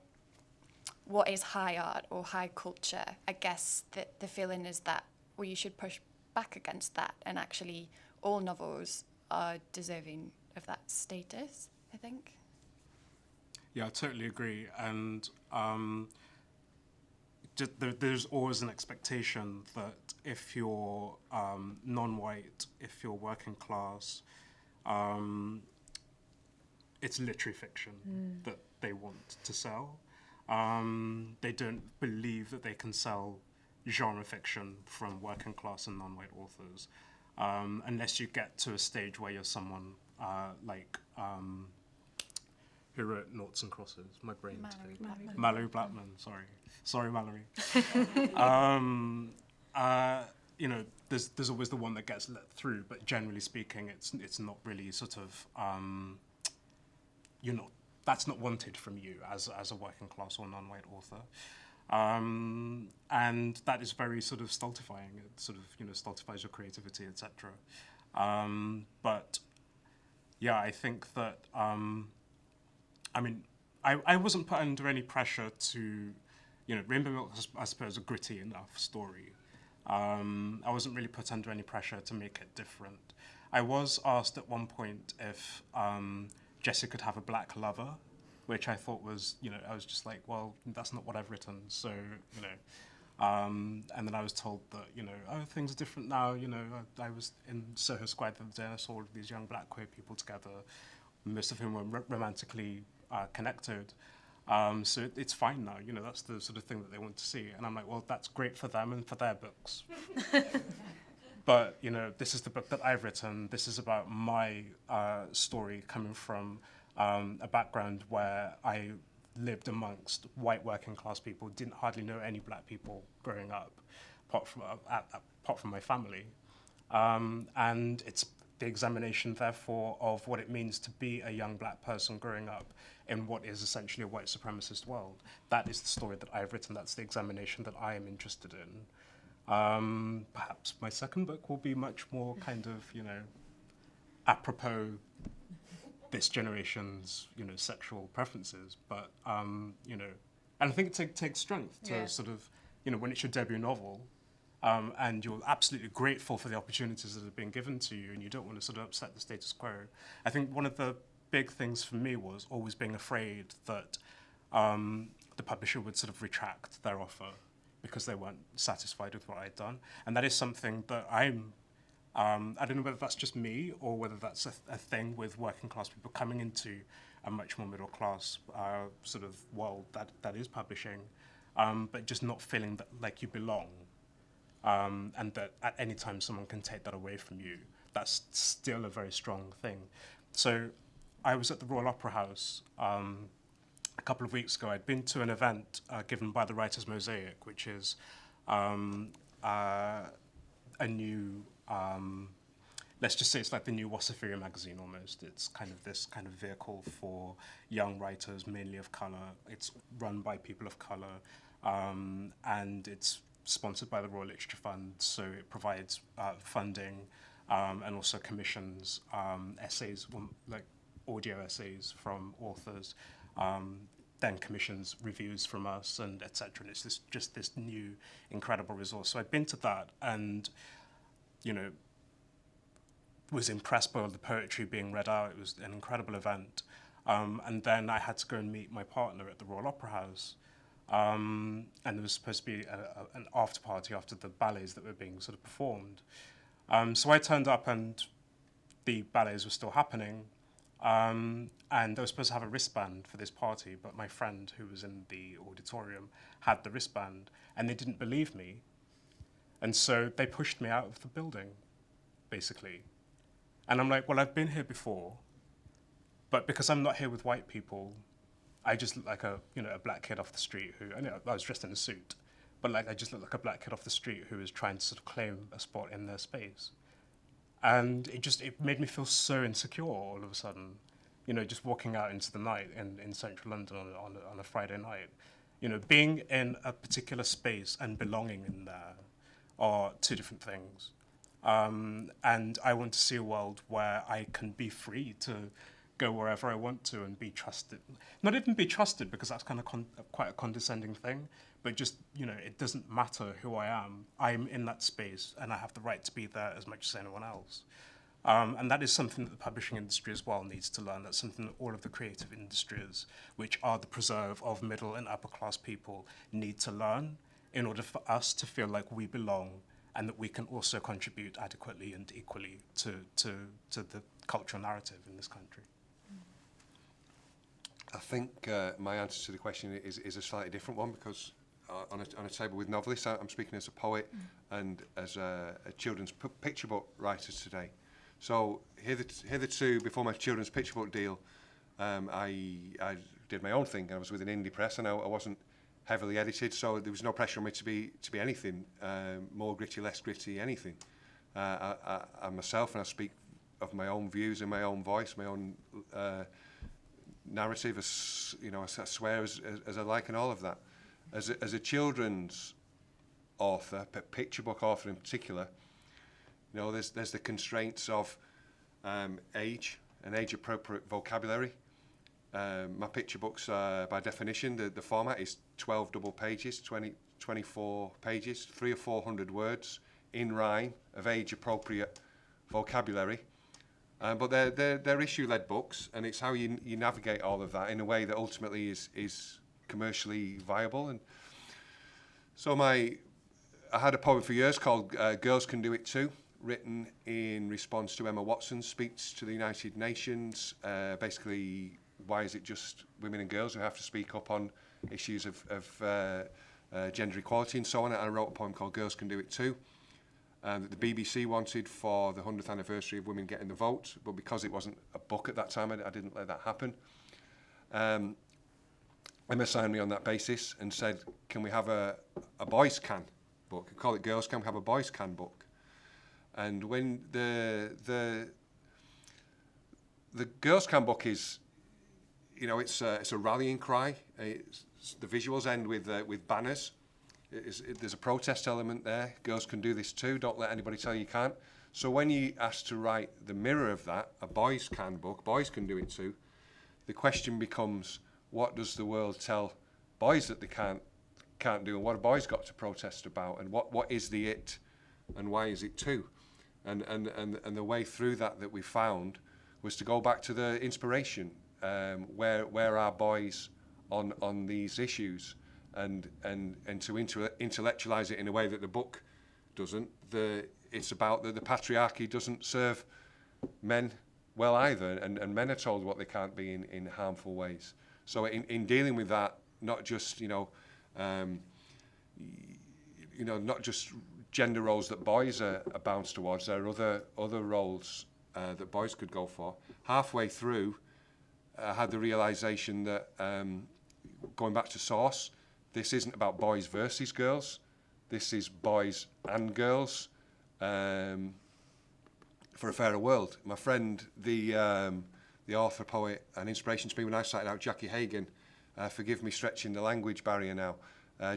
is high art or high culture, I guess that the feeling is that, well, you should push back against that, and actually all novels are deserving of that status, I think. Yeah, I totally agree. And there's always an expectation that if you're non-white, if you're working class, it's literary fiction that they want to sell. They don't believe that they can sell genre fiction from working class and non-white authors unless you get to a stage where you're someone who wrote Noughts and Crosses. My brain today. Mallory Blackman. Sorry, Mallory. There's always the one that gets let through, but generally speaking, it's not really sort of that's not wanted from you as a working class or non-white author. And that is very sort of stultifying. It sort of, stultifies your creativity, etc. But yeah, I think that, I wasn't put under any pressure to, Rainbow Milk, I suppose, a gritty enough story. I wasn't really put under any pressure to make it different. I was asked at one point if Jessie could have a black lover, which I thought was, I was just like, well, that's not what I've written. So, and then I was told that, things are different now. I was in Soho Square the other day and I saw all of these young black queer people together, most of whom were romantically connected. So it's fine now. That's the sort of thing that they want to see. And I'm like, well, that's great for them and for their books. But, this is the book that I've written. This is about my story coming from a background where I lived amongst white working class people, didn't hardly know any black people growing up, apart from my family. And it's the examination, therefore, of what it means to be a young black person growing up in what is essentially a white supremacist world. That is the story that I've written. That's the examination that I am interested in. Perhaps my second book will be much more kind of, apropos this generation's, sexual preferences. But, and I think it takes strength to sort of, when it's your debut novel, and you're absolutely grateful for the opportunities that have been given to you, and you don't want to sort of upset the status quo. I think one of the big things for me was always being afraid that the publisher would sort of retract their offer because they weren't satisfied with what I'd done. And that is something that I don't know whether that's just me or whether that's a thing with working class people coming into a much more middle class sort of world that is publishing, but just not feeling that like you belong. And that at any time someone can take that away from you. That's still a very strong thing. So I was at the Royal Opera House a couple of weeks ago. I'd been to an event given by the Writers Mosaic, which is a new let's just say it's like the new Wasafiri magazine almost. It's kind of this kind of vehicle for young writers, mainly of colour. It's run by people of colour, and it's sponsored by the Royal Literature Fund, so it provides funding and also commissions essays, like audio essays from authors, then commissions reviews from us, and etc. And it's just this new incredible resource. So I've been to that, and was impressed by all the poetry being read out. It was an incredible event. And then I had to go and meet my partner at the Royal Opera House. And there was supposed to be an after party after the ballets that were being sort of performed. So I turned up and the ballets were still happening. And they were supposed to have a wristband for this party, but my friend who was in the auditorium had the wristband, and they didn't believe me. And so they pushed me out of the building, basically. And I'm like, well, I've been here before, but because I'm not here with white people, I just look like a black kid off the street who, I was dressed in a suit, but I just look like a black kid off the street who is trying to sort of claim a spot in their space. And it made me feel so insecure all of a sudden, just walking out into the night in central London on a Friday night. Being in a particular space and belonging in there are two different things. And I want to see a world where I can be free to go wherever I want to and be trusted. Not even be trusted, because that's kind of quite a condescending thing, but just, it doesn't matter who I am. I'm in that space and I have the right to be there as much as anyone else. And that is something that the publishing industry as well needs to learn. That's something that all of the creative industries, which are the preserve of middle and upper class people, need to learn in order for us to feel like we belong and that we can also contribute adequately and equally to the cultural narrative in this country. I think my answer to the question is a slightly different one, because on a table with novelists, I'm speaking as a poet and as a children's picture book writer today. So hitherto, before my children's picture book deal, I did my own thing. I was with an indie press, and I wasn't heavily edited, so there was no pressure on me to be anything, more gritty, less gritty, anything. I'm myself, and I speak of my own views in my own voice, my own narrative, as I swear as I like, and all of that. As a children's author, picture book author in particular, there's the constraints of age and age-appropriate vocabulary. My picture books, by definition, the format is 12 double pages, 24 pages, 300 or 400 words in rhyme of age-appropriate vocabulary. But they're issue-led books, and it's how you navigate all of that in a way that ultimately is commercially viable. And so I had a poem for years called Girls Can Do It Too, written in response to Emma Watson's speech to the United Nations. Basically, why is it just women and girls who have to speak up on issues of gender equality and so on? And I wrote a poem called Girls Can Do It Too, that the BBC wanted for the 100th anniversary of women getting the vote, but because it wasn't a book at that time, I didn't let that happen. Emma signed me on that basis and said, can we have a boys' can book? We call it Girls Can, we have a boys' can book. And when the Girls Can book is, it's a rallying cry. The visuals end with banners. There's a protest element there. Girls can do this too. Don't let anybody tell you can't. So when you ask to write the mirror of that, a boys can book, boys can do it too, the question becomes, what does the world tell boys that they can't do, and what have boys got to protest about, and what is the it, and why is it too? And the way through that we found was to go back to the inspiration. Where are boys on these issues, and to intellectualize it in a way that the book doesn't. It's about that the patriarchy doesn't serve men well either, and men are told what they can't be in harmful ways. So in dealing with that, not just not just gender roles that boys are bound towards, there are other roles that boys could go for. Halfway through, I had the realization that, going back to source, this isn't about boys versus girls. This is boys and girls for a fairer world. My friend, the author, poet, and inspiration to me when I started out, Jackie Hagan, forgive me stretching the language barrier now.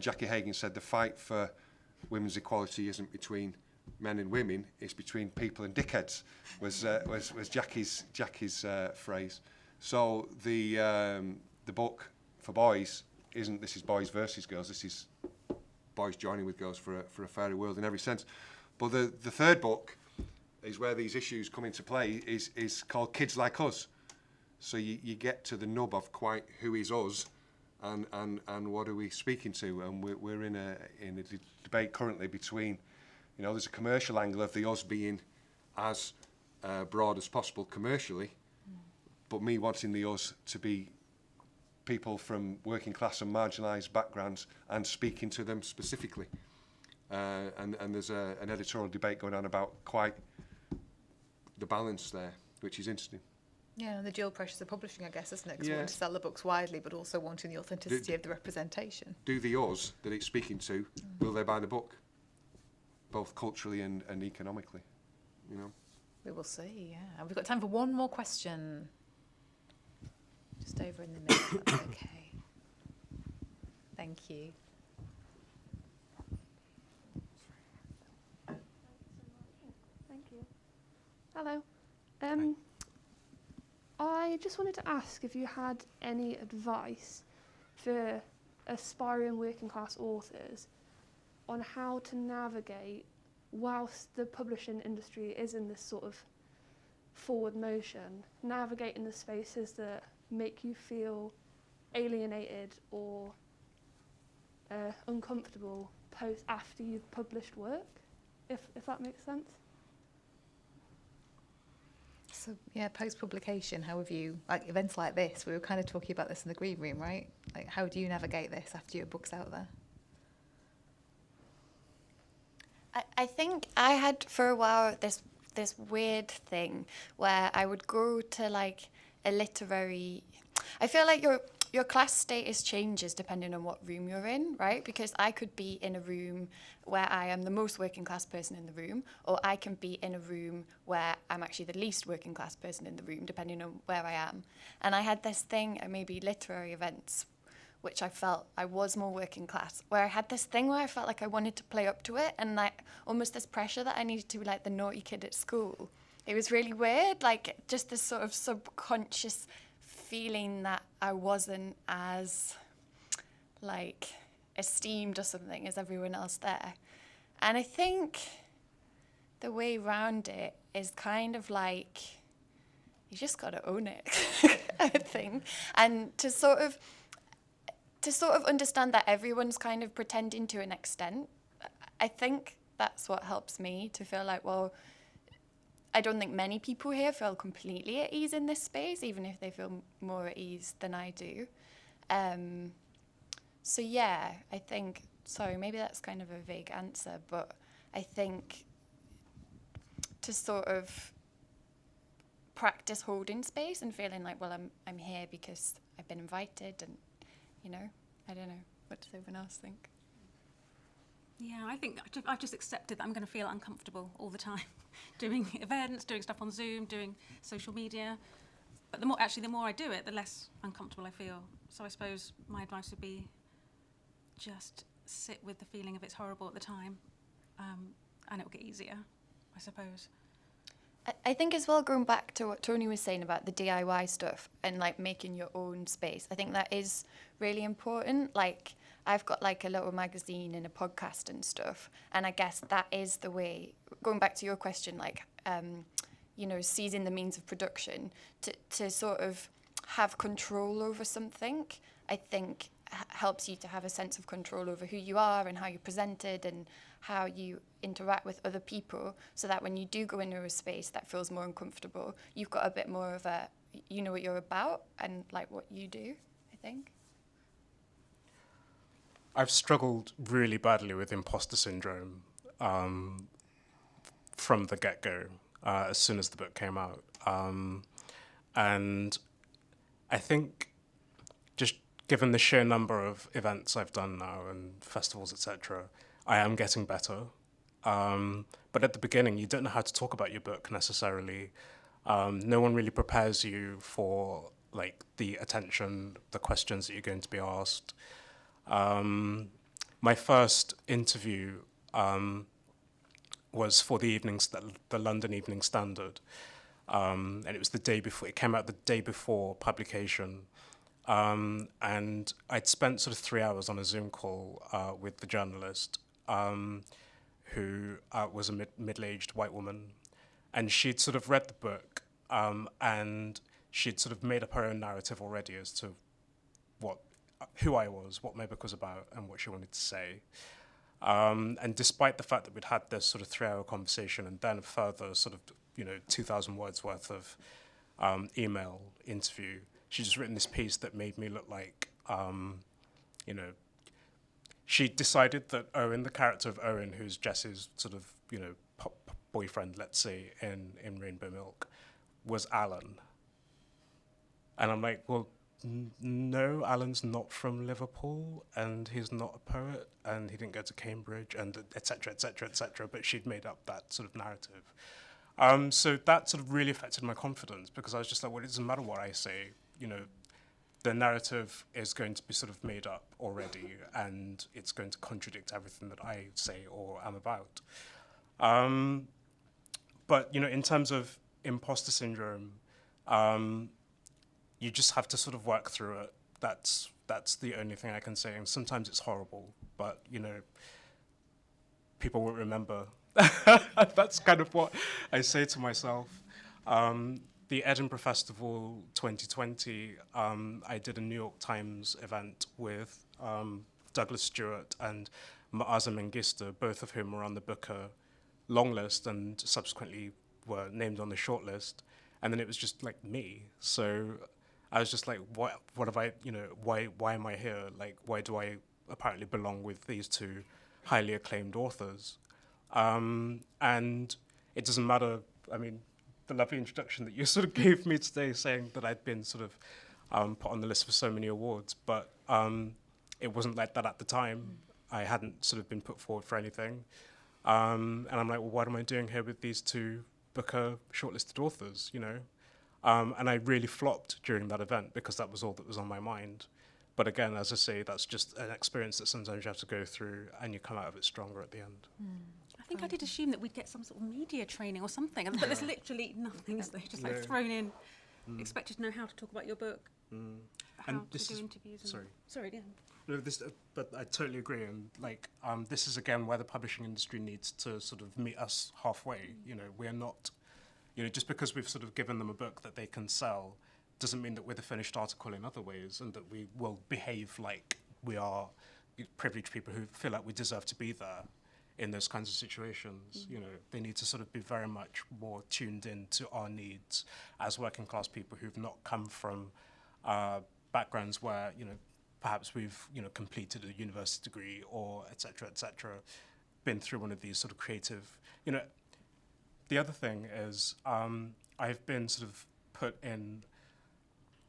Jackie Hagan said the fight for women's equality isn't between men and women, it's between people and dickheads, was Jackie's phrase. So the book for boys isn't this is boys versus girls, this is boys joining with girls for a fairer world in every sense. But the third book is where these issues come into play, is called Kids Like Us. So you get to the nub of quite who is us and what are we speaking to. And we're in a debate currently between, there's a commercial angle of the us being as broad as possible commercially, but me wanting the us to be people from working class and marginalised backgrounds and speaking to them specifically. And there's an editorial debate going on about quite the balance there, which is interesting. Yeah, and the dual pressures of publishing, I guess, isn't it? Because we Yeah. want to sell the books widely, but also wanting the authenticity of the representation. Do the us that it's speaking to, will they buy the book? Both culturally and economically, We will see, yeah. And we've got time for one more question. Just over in the middle, if that's okay. Thank you. Thank you. Hello. I just wanted to ask if you had any advice for aspiring working class authors on how to navigate whilst the publishing industry is in this sort of forward motion, navigating the spaces that make you feel alienated or uncomfortable after you've published work, if that makes sense. So, yeah, post-publication, how have you, like events like this, we were kind of talking about this in the green room, right? Like, how do you navigate this after your book's out there? I think I had for a while this weird thing where I would go to like a literary. I feel like your class status changes depending on what room you're in, right? Because I could be in a room where I am the most working class person in the room, or I can be in a room where I'm actually the least working class person in the room, depending on where I am. And I had this thing at maybe literary events, which I felt I was more working class, where I had this thing where I felt like I wanted to play up to it, and like almost this pressure that I needed to be like the naughty kid at school. It was really weird, like just this sort of subconscious feeling that I wasn't as like esteemed or something as everyone else there. And I think the way around it is kind of like you just got to own it, I think, and to sort of understand that everyone's kind of pretending to an extent. I think that's what helps me to feel like, well, I don't think many people here feel completely at ease in this space, even if they feel more at ease than I do. So yeah, I think, sorry, maybe that's kind of a vague answer, but I think to sort of practice holding space and feeling like, well, I'm here because I've been invited, and I don't know, what does everyone else think? Yeah, I think I've just accepted that I'm going to feel uncomfortable all the time, doing events, doing stuff on Zoom, doing social media. But the more I do it, the less uncomfortable I feel. So I suppose my advice would be just sit with the feeling of it's horrible at the time, and it'll get easier, I suppose. I think as well, going back to what Tony was saying about the DIY stuff and like making your own space, I think that is really important. Like I've got like a little magazine and a podcast and stuff, and I guess that is the way, going back to your question, like, seizing the means of production to sort of have control over something, I think helps you to have a sense of control over who you are and how you're presented and how you interact with other people, so that when you do go into a space that feels more uncomfortable, you've got a bit more of a, you know what you're about and like what you do, I think. I've struggled really badly with imposter syndrome from the get-go, as soon as the book came out. And I think just given the sheer number of events I've done now and festivals, etc., I am getting better. But at the beginning, you don't know how to talk about your book necessarily. No one really prepares you for like the attention, the questions that you're going to be asked. My first interview was for the London Evening Standard, and it was the day before. It came out the day before publication, and I'd spent sort of 3 hours on a Zoom call with the journalist, who was a middle-aged white woman, and she'd sort of read the book, and she'd sort of made up her own narrative already as to who I was, what my book was about, and what she wanted to say. And despite the fact that we'd had this sort of 3-hour conversation and then a further sort of 2,000 words worth of email interview, she'd just written this piece that made me look like, she decided that Owen, the character of Owen, who's Jess's sort of, boyfriend, let's say, in Rainbow Milk, was Alan. And I'm like, well, no, Alan's not from Liverpool, and he's not a poet, and he didn't go to Cambridge, and et cetera, et cetera, et cetera, but she'd made up that sort of narrative. So that sort of really affected my confidence, because I was just like, well, it doesn't matter what I say, the narrative is going to be sort of made up already, and it's going to contradict everything that I say or am about. But, in terms of imposter syndrome, you just have to sort of work through it. That's the only thing I can say. And sometimes it's horrible, but, people won't remember. That's kind of what I say to myself. The Edinburgh Festival 2020, I did a New York Times event with Douglas Stewart and Maaza Mengistu, both of whom were on the Booker long list and subsequently were named on the short list. And then it was just like me. So I was just like, what have I, why am I here? Like, why do I apparently belong with these two highly acclaimed authors? And it doesn't matter, the lovely introduction that you sort of gave me today, saying that I'd been sort of put on the list for so many awards, but it wasn't like that at the time. I hadn't sort of been put forward for anything. And I'm like, well, what am I doing here with these two Booker shortlisted authors, And I really flopped during that event because that was all that was on my mind. But again, as I say, that's just an experience that sometimes you have to go through, and you come out of it stronger at the end. I think I did assume that we'd get some sort of media training or something, but there's literally nothing, is there? Just like thrown in, expected to know how to talk about your book, how And to this do is- interviews. sorry. Yeah. No, but I totally agree, and this is again where the publishing industry needs to sort of meet us halfway. We're not, just because we've sort of given them a book that they can sell, doesn't mean that we're the finished article in other ways, and that we will behave like we are privileged people who feel like we deserve to be there in those kinds of situations. They need to sort of be very much more tuned in to our needs as working class people who've not come from backgrounds where, perhaps we've, completed a university degree or et cetera, been through one of these sort of creative, The other thing is I've been sort of put in,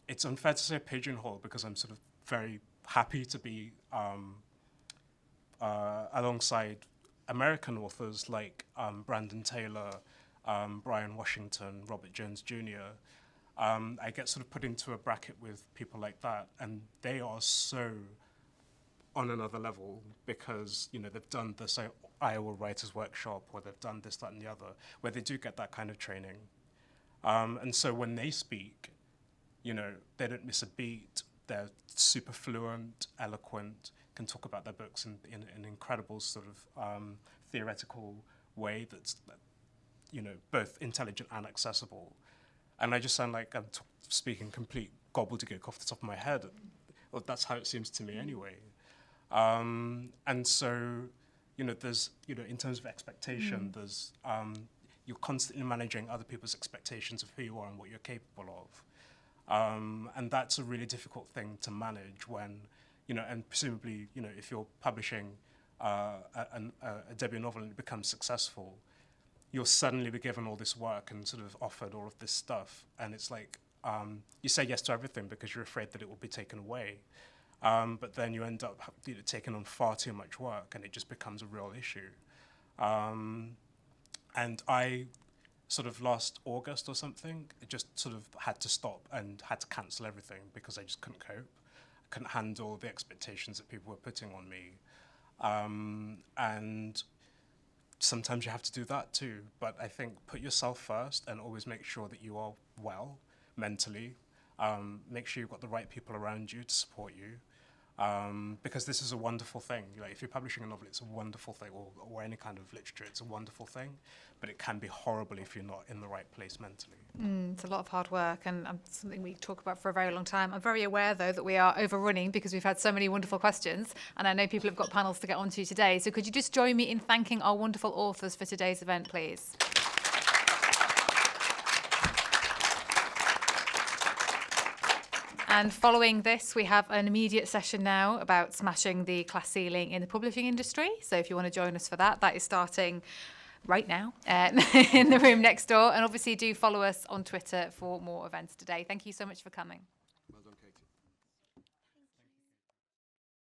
it's unfair to say pigeonhole because I'm sort of very happy to be alongside American authors like Brandon Taylor, Brian Washington, Robert Jones Jr. I get sort of put into a bracket with people like that, and they are so on another level because, they've done the Iowa Writers Workshop, or they've done this, that, and the other, where they do get that kind of training. And so when they speak, they don't miss a beat. They're super fluent, eloquent, can talk about their books in an incredible sort of theoretical way that's, both intelligent and accessible. And I just sound like I'm speaking complete gobbledygook off the top of my head. Well, that's how it seems to me anyway. And so, there's, in terms of expectation, there's, you're constantly managing other people's expectations of who you are and what you're capable of. And that's a really difficult thing to manage when, and presumably, if you're publishing a debut novel and it becomes successful, you'll suddenly be given all this work and sort of offered all of this stuff. And it's like, you say yes to everything because you're afraid that it will be taken away. But then you end up taking on far too much work, and it just becomes a real issue. And I sort of last August or something, it just sort of had to stop and had to cancel everything because I just couldn't cope. I couldn't handle the expectations that people were putting on me. And sometimes you have to do that too. But I think put yourself first and always make sure that you are well mentally. Make sure you've got the right people around you to support you. Because this is a wonderful thing. Like, if you're publishing a novel, it's a wonderful thing, or any kind of literature, it's a wonderful thing, but it can be horrible if you're not in the right place mentally. It's a lot of hard work, and something we talk about for a very long time. I'm very aware, though, that we are overrunning because we've had so many wonderful questions, and I know people have got panels to get onto today. So could you just join me in thanking our wonderful authors for today's event, please? And following this, we have an immediate session now about smashing the class ceiling in the publishing industry. So if you want to join us for that, that is starting right now in the room next door. And obviously do follow us on Twitter for more events today. Thank you so much for coming.